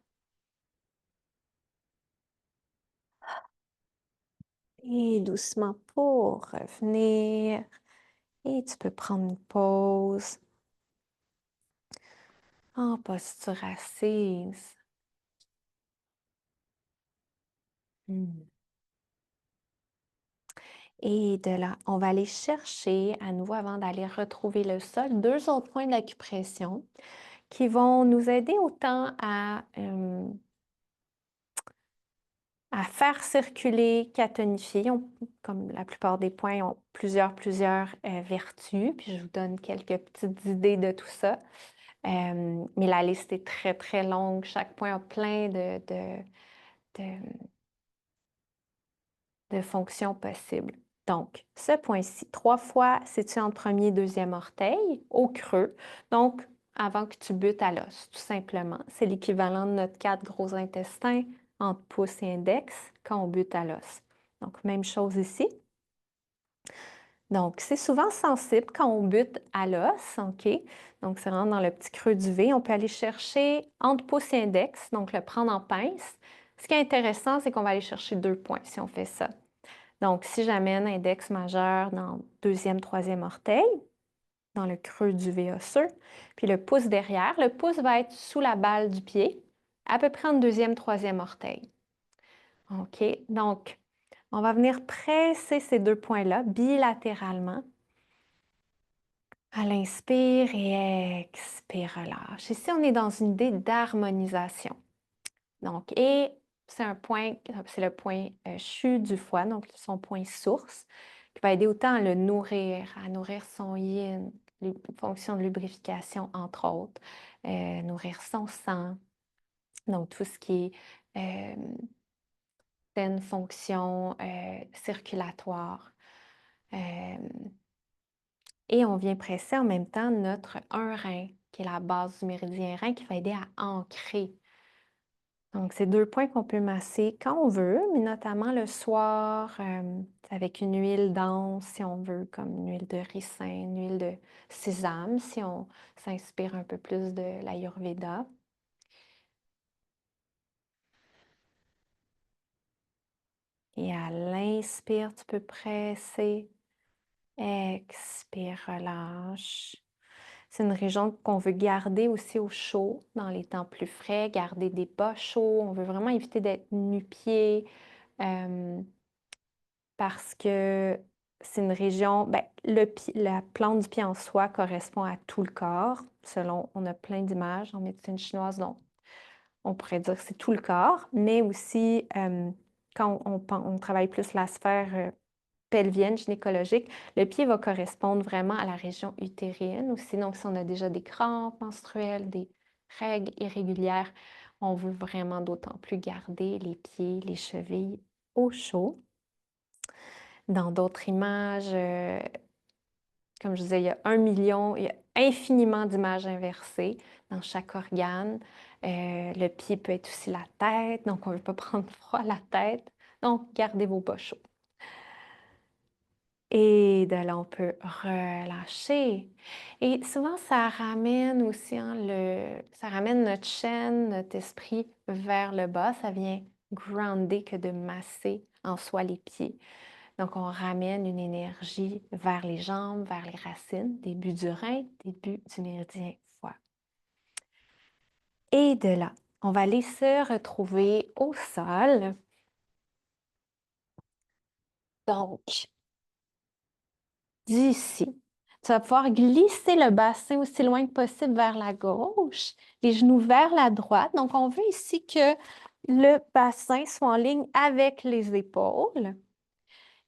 Et doucement pour revenir. Et tu peux prendre une pause en posture assise. Et de là, on va aller chercher à nouveau, avant d'aller retrouver le sol, 2 autres points d'acupression qui vont nous aider autant à faire circuler qu'à tonifier. Comme la plupart des points ont plusieurs vertus, puis je vous donne quelques petites idées de tout ça. Mais la liste est très, très longue. Chaque point a plein de fonctions possibles. Donc, ce point-ci, 3 fois situé entre premier et deuxième orteil, au creux. Donc, avant que tu butes à l'os, tout simplement. C'est l'équivalent de notre 4 gros intestins entre pouce et index quand on bute à l'os. Donc, même chose ici. Donc, c'est souvent sensible quand on bute à l'os, OK? Donc, c'est vraiment dans le petit creux du V. On peut aller chercher entre pouce et index, donc le prendre en pince. Ce qui est intéressant, c'est qu'on va aller chercher 2 points si on fait ça. Donc, si j'amène index majeur dans deuxième, troisième orteil, dans le creux du V osseux, puis le pouce derrière, le pouce va être sous la balle du pied, à peu près en deuxième, troisième orteil. OK? Donc, on va venir presser ces 2 points-là bilatéralement. À l'inspire et expire, relâche. Ici, on est dans une idée d'harmonisation. Donc, et c'est un point, c'est le point CHU du foie, donc son point source, qui va aider autant à le nourrir, à nourrir son yin, les fonctions de lubrification, entre autres, nourrir son sang, donc tout ce qui est saine fonction circulatoire. Et on vient presser en même temps notre un rein, qui est la base du méridien rein, qui va aider à ancrer. Donc, c'est 2 points qu'on peut masser quand on veut, mais notamment le soir, avec une huile dense, si on veut, comme une huile de ricin, une huile de sésame, si on s'inspire un peu plus de l'Ayurveda. Et à l'inspire, tu peux presser. Expire, relâche. C'est une région qu'on veut garder aussi au chaud dans les temps plus frais, garder des bas chauds. On veut vraiment éviter d'être nu-pieds parce que c'est une région, ben, la plante du pied en soi correspond à tout le corps. Selon, on a plein d'images en médecine chinoise, donc on pourrait dire que c'est tout le corps, mais aussi quand on travaille plus la sphère pelvienne, gynécologique, le pied va correspondre vraiment à la région utérine aussi. Donc, si on a déjà des crampes menstruelles, des règles irrégulières, on veut vraiment d'autant plus garder les pieds, les chevilles au chaud. Dans d'autres images, comme je disais, il y a 1 million, il y a infiniment d'images inversées dans chaque organe. Le pied peut être aussi la tête, donc on ne veut pas prendre froid à la tête. Donc, gardez vos pas chauds. Et de là, on peut relâcher. Et souvent, ça ramène aussi ça ramène notre chaîne, notre esprit vers le bas. Ça vient grounder que de masser en soi les pieds. Donc, on ramène une énergie vers les jambes, vers les racines, début du rein, début du méridien foie. Et de là, on va aller se retrouver au sol. Donc, d'ici, tu vas pouvoir glisser le bassin aussi loin que possible vers la gauche, les genoux vers la droite. Donc, on veut ici que le bassin soit en ligne avec les épaules.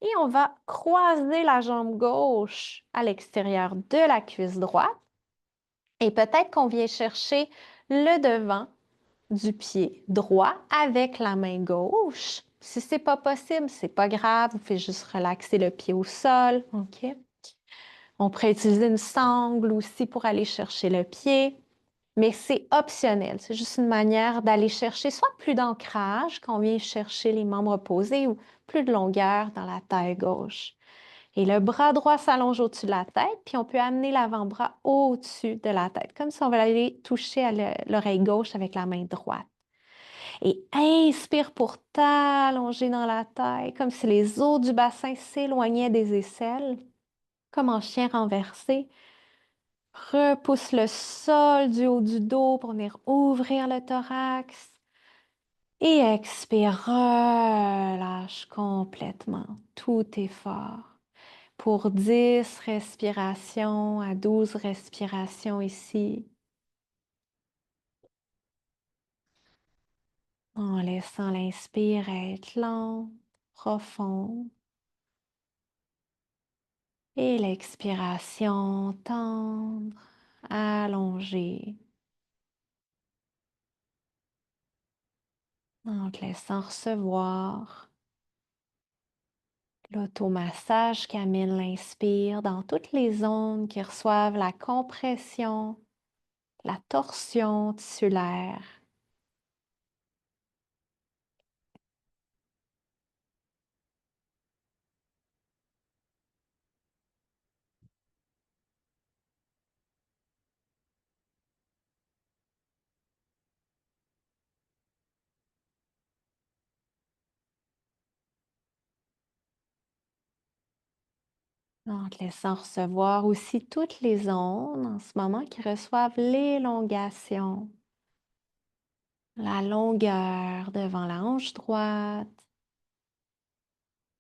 Et on va croiser la jambe gauche à l'extérieur de la cuisse droite. Et peut-être qu'on vient chercher le devant du pied droit avec la main gauche. Si c'est pas possible, c'est pas grave, vous faites juste relaxer le pied au sol, OK? On pourrait utiliser une sangle aussi pour aller chercher le pied, mais c'est optionnel. C'est juste une manière d'aller chercher soit plus d'ancrage quand on vient chercher les membres opposés ou plus de longueur dans la taille gauche. Et le bras droit s'allonge au-dessus de la tête, puis on peut amener l'avant-bras au-dessus de la tête, comme si on voulait aller toucher à l'oreille gauche avec la main droite. Et inspire pour t'allonger dans la taille, comme si les os du bassin s'éloignaient des aisselles, comme en chien renversé. Repousse le sol du haut du dos pour venir ouvrir le thorax. Et expire, relâche complètement tout effort. Pour 10 respirations à 12 respirations ici, en laissant l'inspire être lent, profond, et l'expiration tendre, allongée, en te laissant recevoir l'automassage qui amène l'inspire dans toutes les zones qui reçoivent la compression, la torsion tissulaire. En te laissant recevoir aussi toutes les ondes en ce moment qui reçoivent l'élongation, la longueur devant la hanche droite,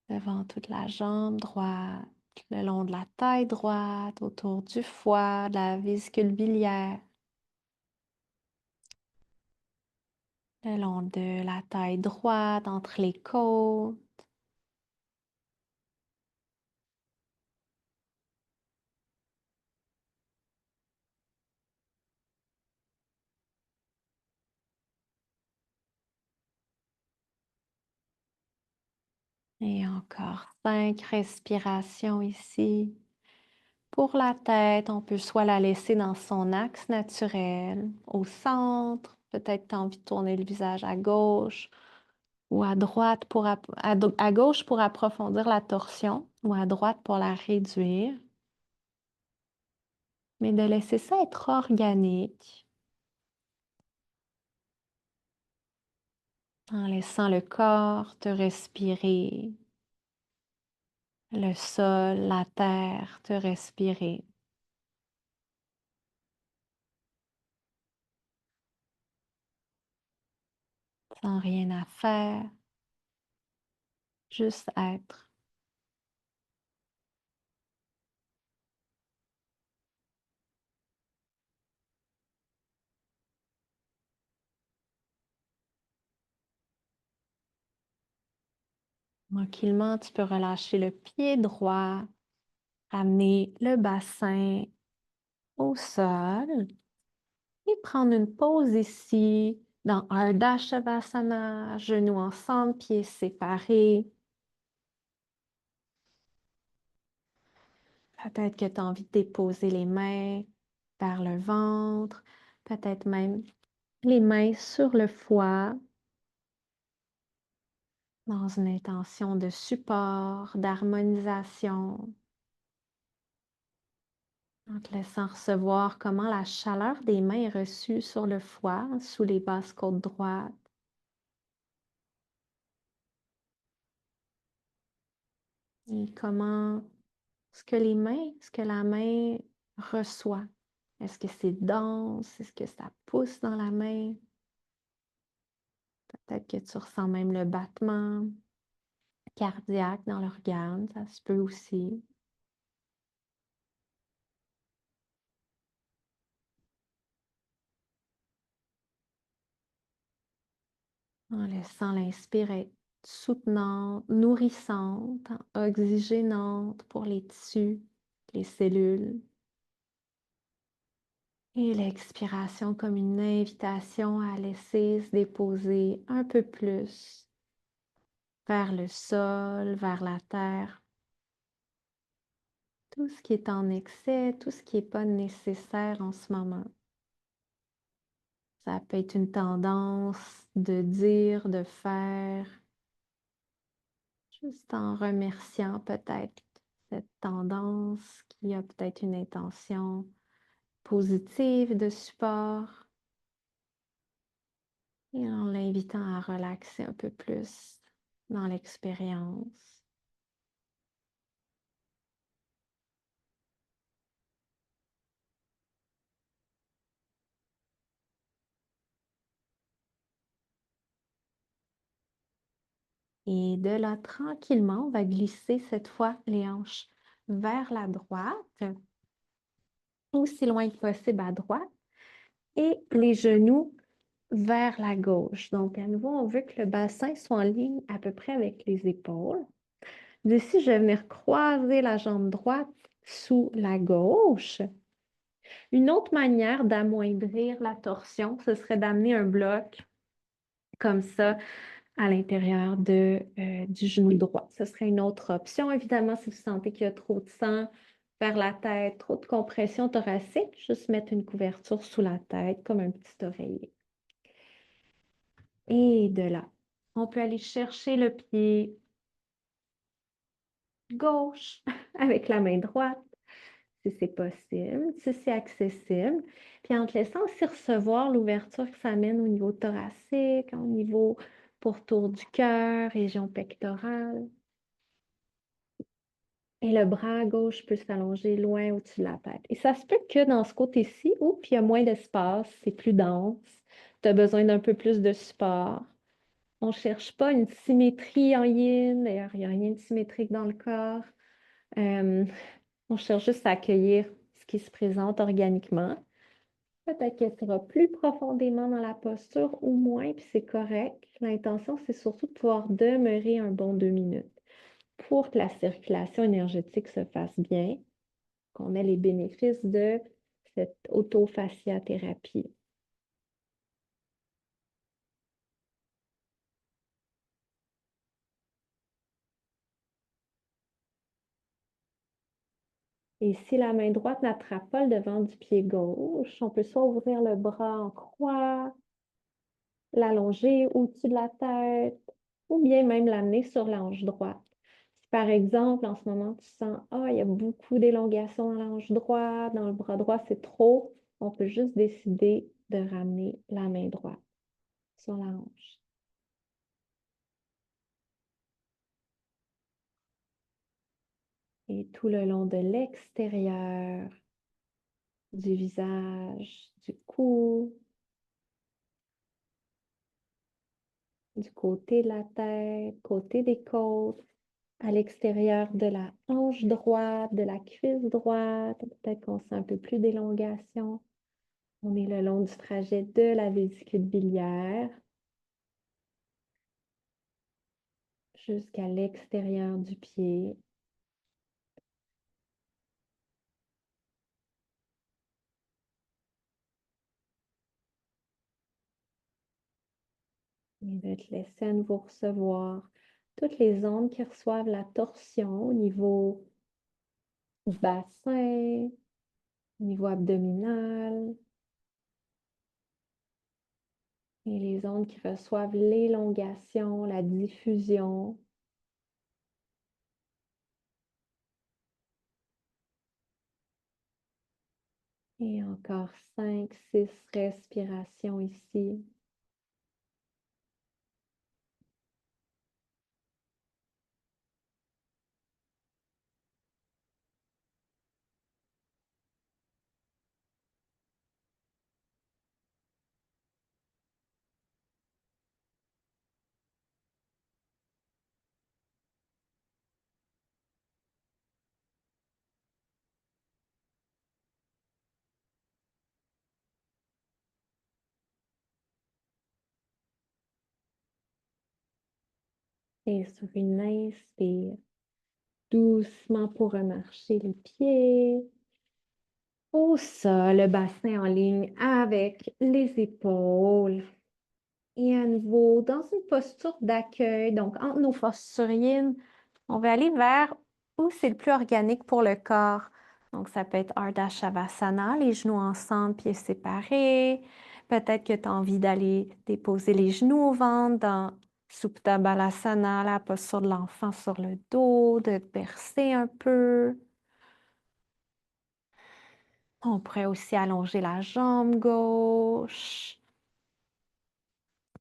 devant toute la jambe droite, le long de la taille droite, autour du foie, de la vésicule biliaire, le long de la taille droite, entre les côtes. Et encore 5 respirations ici. Pour la tête, on peut soit la laisser dans son axe naturel, au centre, peut-être tu as envie de tourner le visage à gauche ou à droite à gauche pour approfondir la torsion ou à droite pour la réduire, mais de laisser ça être organique en laissant le corps te respirer, le sol, la terre te respirer, sans rien à faire, juste être. Tranquillement, tu peux relâcher le pied droit, ramener le bassin au sol et prendre une pause ici dans Ardha Shavasana, genoux ensemble, pieds séparés. Peut-être que tu as envie de déposer les mains vers le ventre, peut-être même les mains sur le foie dans une intention de support, d'harmonisation, en te laissant recevoir comment la chaleur des mains est reçue sur le foie, sous les basses côtes droites. Et comment ce que la main reçoit. Est-ce que c'est dense? Est-ce que ça pousse dans la main? Peut-être que tu ressens même le battement cardiaque dans l'organe, ça se peut aussi. En laissant l'inspire être soutenante, nourrissante, oxygénante pour les tissus, les cellules. Et l'expiration comme une invitation à laisser se déposer un peu plus vers le sol, vers la terre. Tout ce qui est en excès, tout ce qui n'est pas nécessaire en ce moment. Ça peut être une tendance de dire, de faire, juste en remerciant peut-être cette tendance qui a peut-être une intention positive de support et en l'invitant à relaxer un peu plus dans l'expérience. Et de là, tranquillement, on va glisser cette fois les hanches vers la droite, aussi loin que possible à droite, et les genoux vers la gauche. Donc, à nouveau, on veut que le bassin soit en ligne à peu près avec les épaules. D'ici, je vais venir croiser la jambe droite sous la gauche. Une autre manière d'amoindrir la torsion, ce serait d'amener un bloc comme ça à l'intérieur du genou droit. Ce serait une autre option. Évidemment, si vous sentez qu'il y a trop de sang vers la tête, trop de compression thoracique, juste mettre une couverture sous la tête comme un petit oreiller. Et de là, on peut aller chercher le pied gauche avec la main droite, si c'est possible, si c'est accessible. Puis en te laissant aussi recevoir l'ouverture que ça amène au niveau thoracique, au niveau pourtour du cœur, région pectorale. Et le bras gauche peut s'allonger loin au-dessus de la tête. Et ça se peut que dans ce côté-ci, où il y a moins d'espace, c'est plus dense, tu as besoin d'un peu plus de support. On ne cherche pas une symétrie en yin, d'ailleurs, il n'y a rien de symétrique dans le corps. On cherche juste à accueillir ce qui se présente organiquement. Peut-être qu'elle sera plus profondément dans la posture ou moins, puis c'est correct. L'intention, c'est surtout de pouvoir demeurer un bon 2 minutes pour que la circulation énergétique se fasse bien, qu'on ait les bénéfices de cette autofasciathérapie. Et si la main droite n'attrape pas le devant du pied gauche, on peut soit ouvrir le bras en croix, l'allonger au-dessus de la tête, ou bien même l'amener sur la hanche droite. Si par exemple, en ce moment, tu sens, il y a beaucoup d'élongation dans la hanche droite, dans le bras droit, c'est trop, on peut juste décider de ramener la main droite sur la hanche. Et tout le long de l'extérieur du visage, du cou, du côté de la tête, côté des côtes, à l'extérieur de la hanche droite, de la cuisse droite. Peut-être qu'on sent un peu plus d'élongation. On est le long du trajet de la vésicule biliaire jusqu'à l'extérieur du pied. Et de te laisser à nouveau recevoir toutes les ondes qui reçoivent la torsion au niveau du bassin, au niveau abdominal, et les ondes qui reçoivent l'élongation, la diffusion. Et encore 5, 6 respirations ici. Et sur une inspire, doucement pour remarcher les pieds. Au sol, le bassin en ligne avec les épaules. Et à nouveau, dans une posture d'accueil, donc entre nos forces surines, on va aller vers où c'est le plus organique pour le corps. Donc, ça peut être Ardha Shavasana, les genoux ensemble, pieds séparés. Peut-être que tu as envie d'aller déposer les genoux au ventre dans Supta Balasana, la posture de l'enfant sur le dos, de bercer un peu. On pourrait aussi allonger la jambe gauche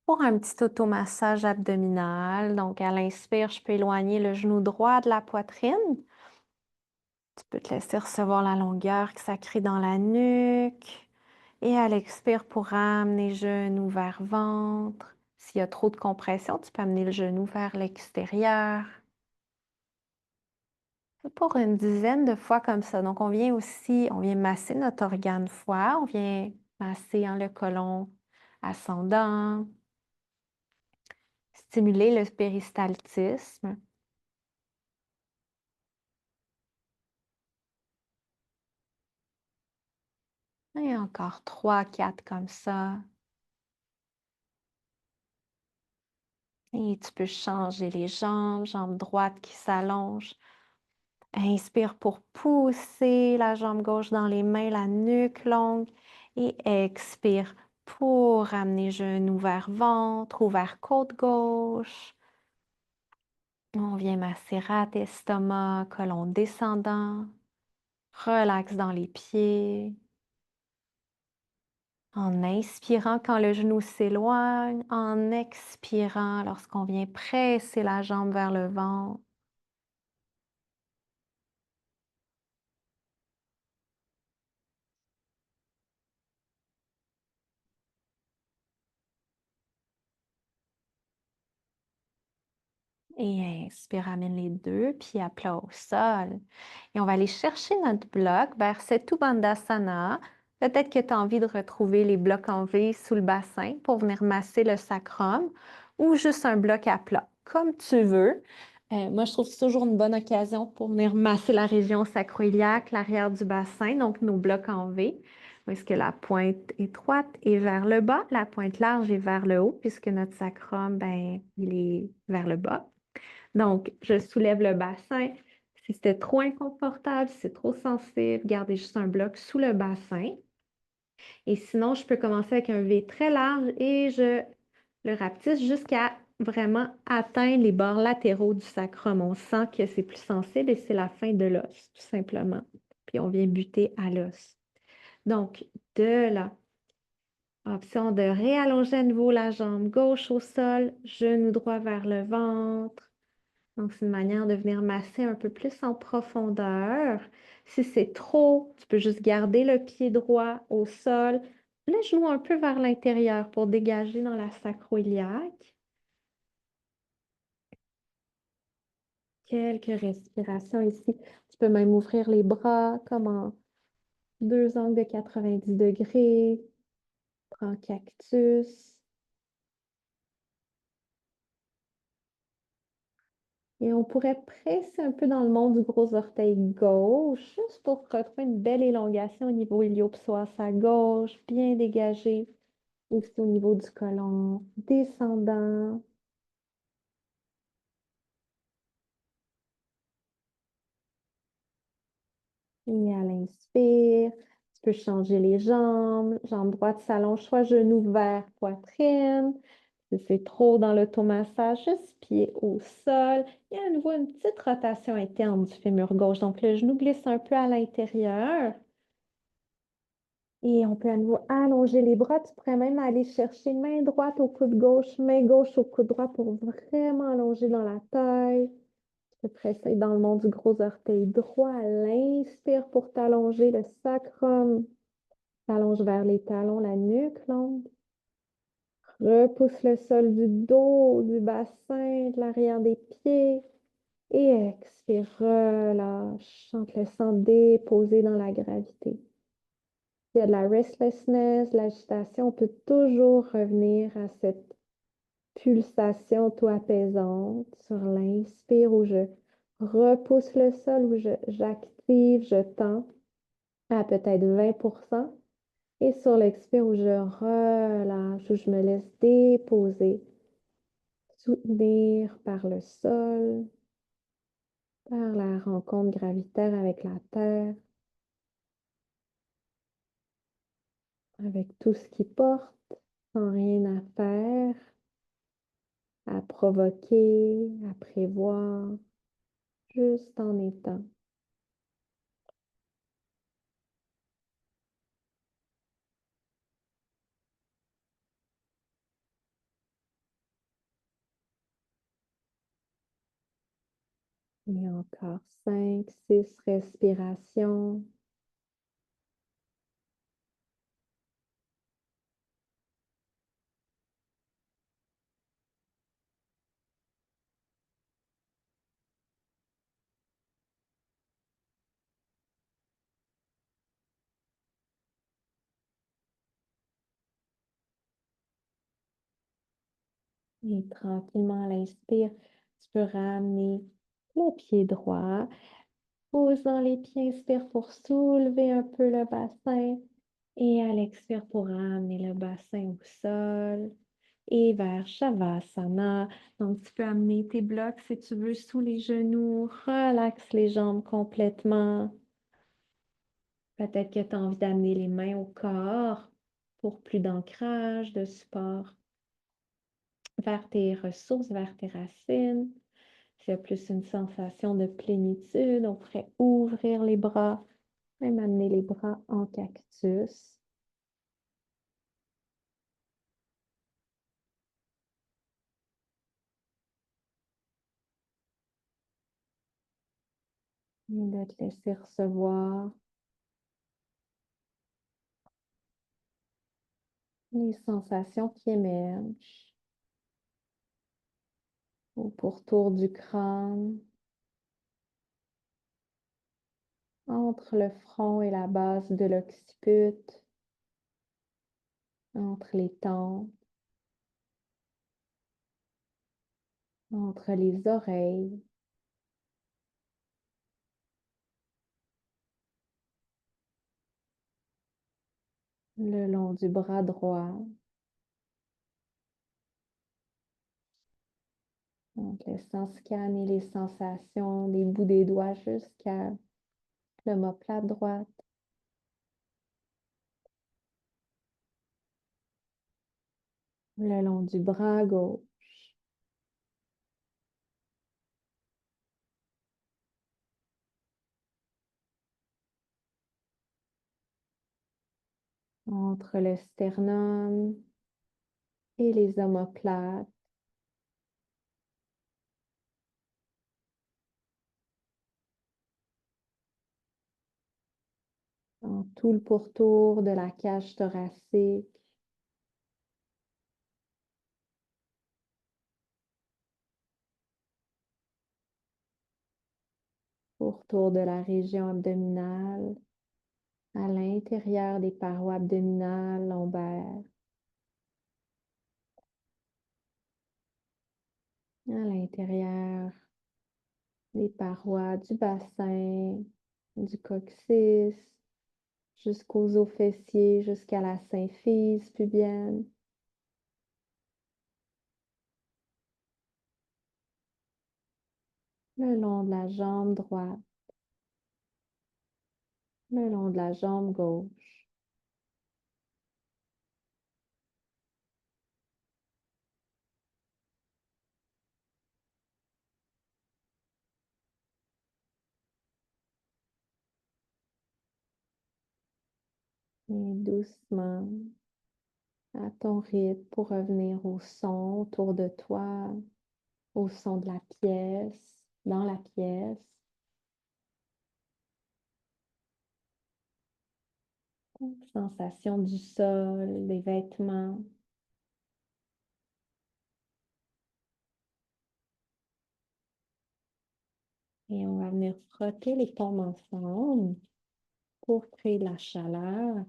pour un petit automassage abdominal. Donc, à l'inspire, je peux éloigner le genou droit de la poitrine. Tu peux te laisser recevoir la longueur que ça crée dans la nuque. Et à l'expire, pour ramener genou vers ventre. S'il y a trop de compression, tu peux amener le genou vers l'extérieur. Pour une dizaine de fois comme ça. Donc, on vient masser notre organe foie, on vient masser le côlon ascendant, stimuler le péristaltisme. Et encore 3, 4 comme ça. Et tu peux changer les jambes, jambe droite qui s'allonge. Inspire pour pousser la jambe gauche dans les mains, la nuque longue. Et expire pour ramener genou vers ventre ou vers côte gauche. On vient masser rate, estomac, côlon descendant. Relax dans les pieds. En inspirant quand le genou s'éloigne, en expirant lorsqu'on vient presser la jambe vers le ventre. Et inspire, ramène les deux pieds à plat au sol. Et on va aller chercher notre bloc vers Setu Bandhasana. Peut-être que tu as envie de retrouver les blocs en V sous le bassin pour venir masser le sacrum ou juste un bloc à plat, comme tu veux. Moi, je trouve que c'est toujours une bonne occasion pour venir masser la région sacro-iliaque, l'arrière du bassin, donc nos blocs en V. Où est-ce que la pointe étroite est vers le bas, la pointe large est vers le haut, puisque notre sacrum, ben, il est vers le bas. Donc, je soulève le bassin. Si c'était trop inconfortable, si c'est trop sensible, gardez juste un bloc sous le bassin. Et sinon, je peux commencer avec un V très large et je le rapetisse jusqu'à vraiment atteindre les bords latéraux du sacrum. On sent que c'est plus sensible et c'est la fin de l'os, tout simplement. Puis on vient buter à l'os. Donc, de là, option de réallonger à nouveau la jambe gauche au sol, genou droit vers le ventre. Donc, c'est une manière de venir masser un peu plus en profondeur. Si c'est trop, tu peux juste garder le pied droit au sol, le genou un peu vers l'intérieur pour dégager dans la sacro-iliaque. Quelques respirations ici. Tu peux même ouvrir les bras comme en deux angles de 90 degrés. Prends cactus. Et on pourrait presser un peu dans le monde du gros orteil gauche, juste pour retrouver une belle élongation au niveau iliopsoas à gauche, bien dégagé. Aussi au niveau du côlon descendant. Et à l'inspire, tu peux changer les jambes. Jambe droite s'allonge, soit genou vers poitrine. Si c'est trop dans l'automassage, juste pied au sol. Et à nouveau, une petite rotation interne du fémur gauche. Donc, le genou glisse un peu à l'intérieur. Et on peut à nouveau allonger les bras. Tu pourrais même aller chercher main droite au coude gauche, main gauche au coude droit pour vraiment allonger dans la taille. Tu peux presser dans le monde du gros orteil droit à l'inspire pour t'allonger le sacrum. T'allonges vers les talons, la nuque longue. Repousse le sol du dos, du bassin, de l'arrière des pieds. Et expire, relâche en te laissant déposer dans la gravité. S'il y a de la restlessness, de l'agitation, on peut toujours revenir à cette pulsation auto-apaisante sur l'inspire où je repousse le sol, où j'active, je tends. à peut-être 20%. Et sur l'expire où je relâche, où je me laisse déposer, soutenir par le sol, par la rencontre gravitaire avec la terre, avec tout ce qui porte, sans rien à faire, à provoquer, à prévoir, juste en étant. Et encore 5, 6 respirations. Et tranquillement, à l'inspire, tu peux ramener le pied droit, posant les pieds, inspire pour soulever un peu le bassin. Et à l'expire pour ramener le bassin au sol et vers Shavasana. Donc, tu peux amener tes blocs si tu veux sous les genoux. Relaxe les jambes complètement. Peut-être que tu as envie d'amener les mains au corps pour plus d'ancrage, de support vers tes ressources, vers tes racines. S'il y a plus une sensation de plénitude, on pourrait ouvrir les bras, même amener les bras en cactus. Et de te laisser recevoir les sensations qui émergent au pourtour du crâne, entre le front et la base de l'occiput, entre les tempes, entre les oreilles, le long du bras droit. Donc, laissant scanner les sensations des bouts des doigts jusqu'à l'omoplate droite, le long du bras gauche, entre le sternum et les omoplates. Dans tout le pourtour de la cage thoracique, pourtour de la région abdominale, à l'intérieur des parois abdominales, lombaires, à l'intérieur des parois du bassin, du coccyx, jusqu'aux os fessiers, jusqu'à la symphyse pubienne. Le long de la jambe droite, le long de la jambe gauche. Et doucement, à ton rythme, pour revenir au son autour de toi, au son de la pièce, dans la pièce. Sensation du sol, des vêtements. Et on va venir frotter les paumes ensemble pour créer de la chaleur.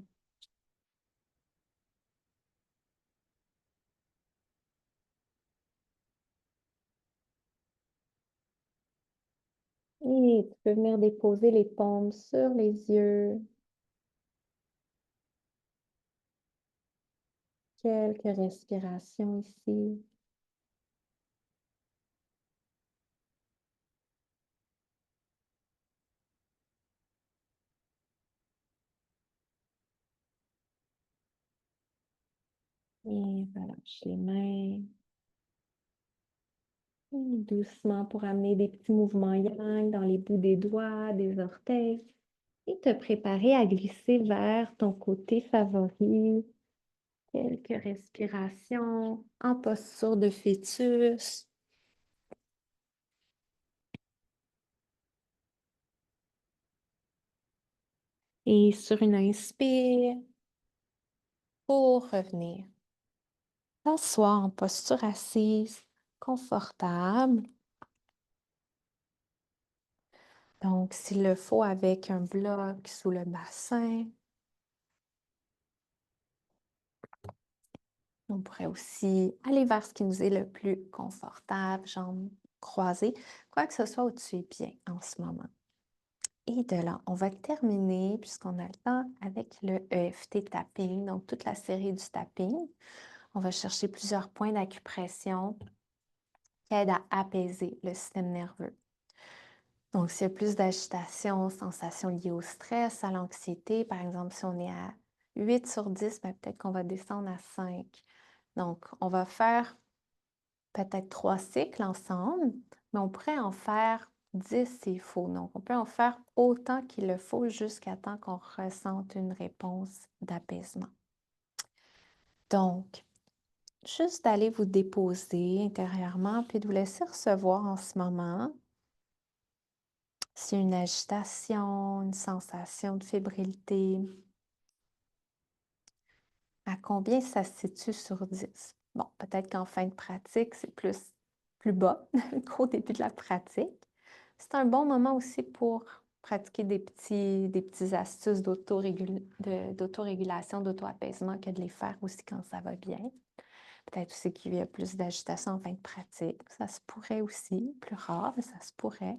Et tu peux venir déposer les paumes sur les yeux, Quelques respirations ici. Et relâche les mains. Doucement pour amener des petits mouvements yang dans les bouts des doigts, des orteils et te préparer à glisser vers ton côté favori. Quelques respirations en posture de fœtus. Et sur une inspire, pour revenir, t'asseoir en posture assise, confortable. Donc, s'il le faut, avec un bloc sous le bassin. On pourrait aussi aller vers ce qui nous est le plus confortable, jambes croisées, quoi que ce soit où tu es bien en ce moment. Et de là, on va terminer, puisqu'on a le temps, avec le EFT tapping, donc toute la série du tapping. On va chercher plusieurs points d'acupression qui aident à apaiser le système nerveux. Donc, s'il y a plus d'agitation, sensations liées au stress, à l'anxiété, par exemple, si on est à 8 sur 10, ben, peut-être qu'on va descendre à 5. Donc, on va faire peut-être 3 cycles ensemble, mais on pourrait en faire 10 s'il faut. Donc, on peut en faire autant qu'il le faut jusqu'à temps qu'on ressente une réponse d'apaisement. Donc, juste d'aller vous déposer intérieurement, puis de vous laisser recevoir en ce moment s'il y a une agitation, une sensation de fébrilité. À combien ça se situe sur 10? Bon, peut-être qu'en fin de pratique, c'est plus bas qu'au début de la pratique. C'est un bon moment aussi pour pratiquer des petits astuces d'autorégulation, d'auto-apaisement que de les faire aussi quand ça va bien. Peut-être aussi qu'il y a plus d'agitation en fin de pratique. Ça se pourrait aussi, plus rare, mais ça se pourrait.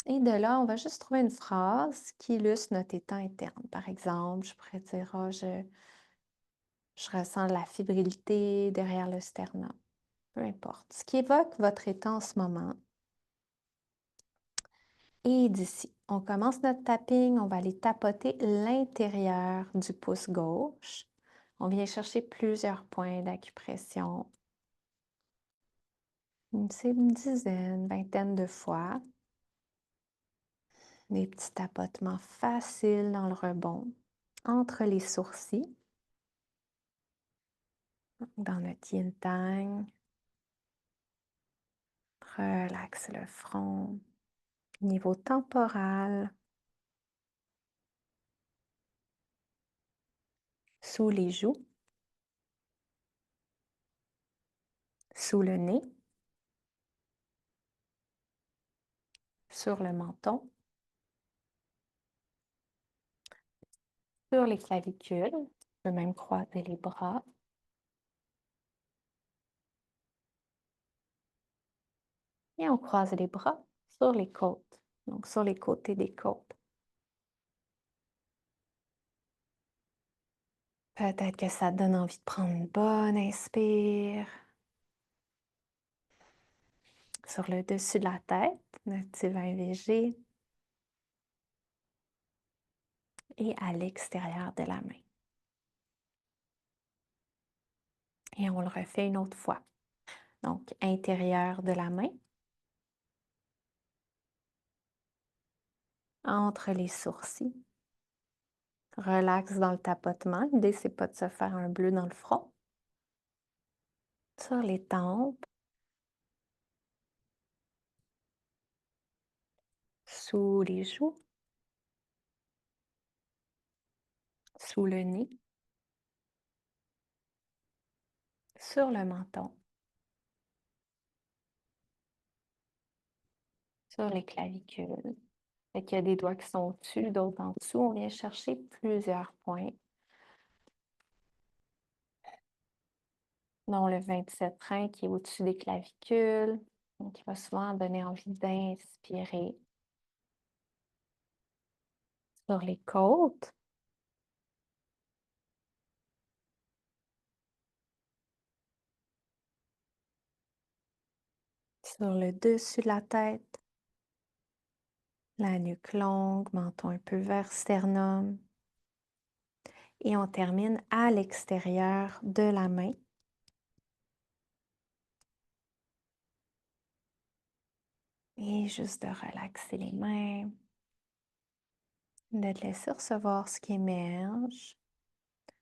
Et de là, on va juste trouver une phrase qui illustre notre état interne. Par exemple, je pourrais dire, je ressens de la fébrilité derrière le sternum. Peu importe. Ce qui évoque votre état en ce moment. Et d'ici, on commence notre tapping. On va aller tapoter l'intérieur du pouce gauche. On vient chercher plusieurs points d'acupression. C'est une dizaine, vingtaine de fois. Des petits tapotements faciles dans le rebond, entre les sourcils, dans notre yin tang. Relaxe le front. Niveau temporal, sous les joues, sous le nez, sur le menton, sur les clavicules. On peut même croiser les bras. Et on croise les bras sur les côtes, donc sur les côtés des côtes. Peut-être que ça te donne envie de prendre une bonne inspire. Sur le dessus de la tête, notre divin VG. Et à l'extérieur de la main. Et on le refait une autre fois. Donc, intérieur de la main, entre les sourcils. Relax dans le tapotement. L'idée, c'est pas de se faire un bleu dans le front. Sur les tempes. Sous les joues. Sous le nez. Sur le menton. Sur les clavicules. Fait qu'il y a des doigts qui sont au-dessus, d'autres en dessous. On vient chercher plusieurs points. Dont le 27 rein qui est au-dessus des clavicules. Donc, il va souvent donner envie d'inspirer. Sur les côtes. sur le dessus de la tête, la nuque longue, menton un peu vers sternum. Et on termine à l'extérieur de la main. Et juste de relaxer les mains, de te laisser recevoir ce qui émerge.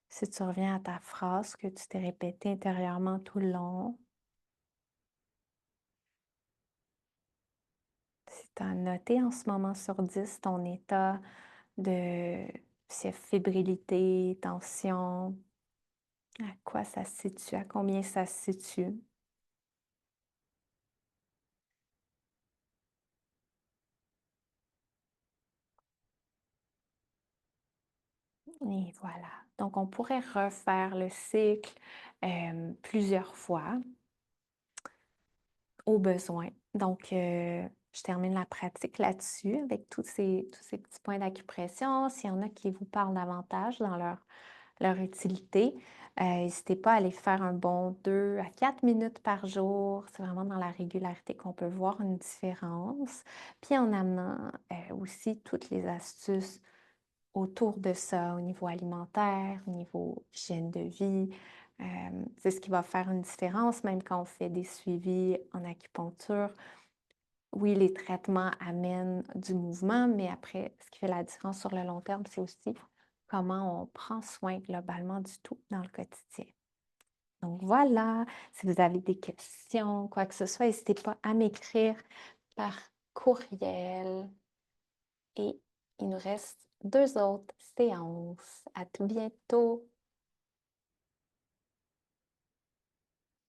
Si tu reviens à ta phrase que tu t'es répétée intérieurement tout le long, si tu as noté en ce moment sur 10 ton état de fébrilité, tension, à quoi ça se situe, à combien ça se situe. Et voilà. Donc, on pourrait refaire le cycle plusieurs fois au besoin. Donc, je termine la pratique là-dessus avec tous ces petits points d'acupression. S'il y en a qui vous parlent davantage dans leur utilité, n'hésitez pas à aller faire un bon 2 à 4 minutes par jour. C'est vraiment dans la régularité qu'on peut voir une différence. Puis en amenant aussi toutes les astuces autour de ça, au niveau alimentaire, au niveau hygiène de vie. C'est ce qui va faire une différence, même quand on fait des suivis en acupuncture. Oui, les traitements amènent du mouvement, mais après, ce qui fait la différence sur le long terme, c'est aussi comment on prend soin globalement du tout dans le quotidien. Donc voilà, si vous avez des questions, quoi que ce soit, n'hésitez pas à m'écrire par courriel. Et il nous reste 2 autres séances. À tout bientôt!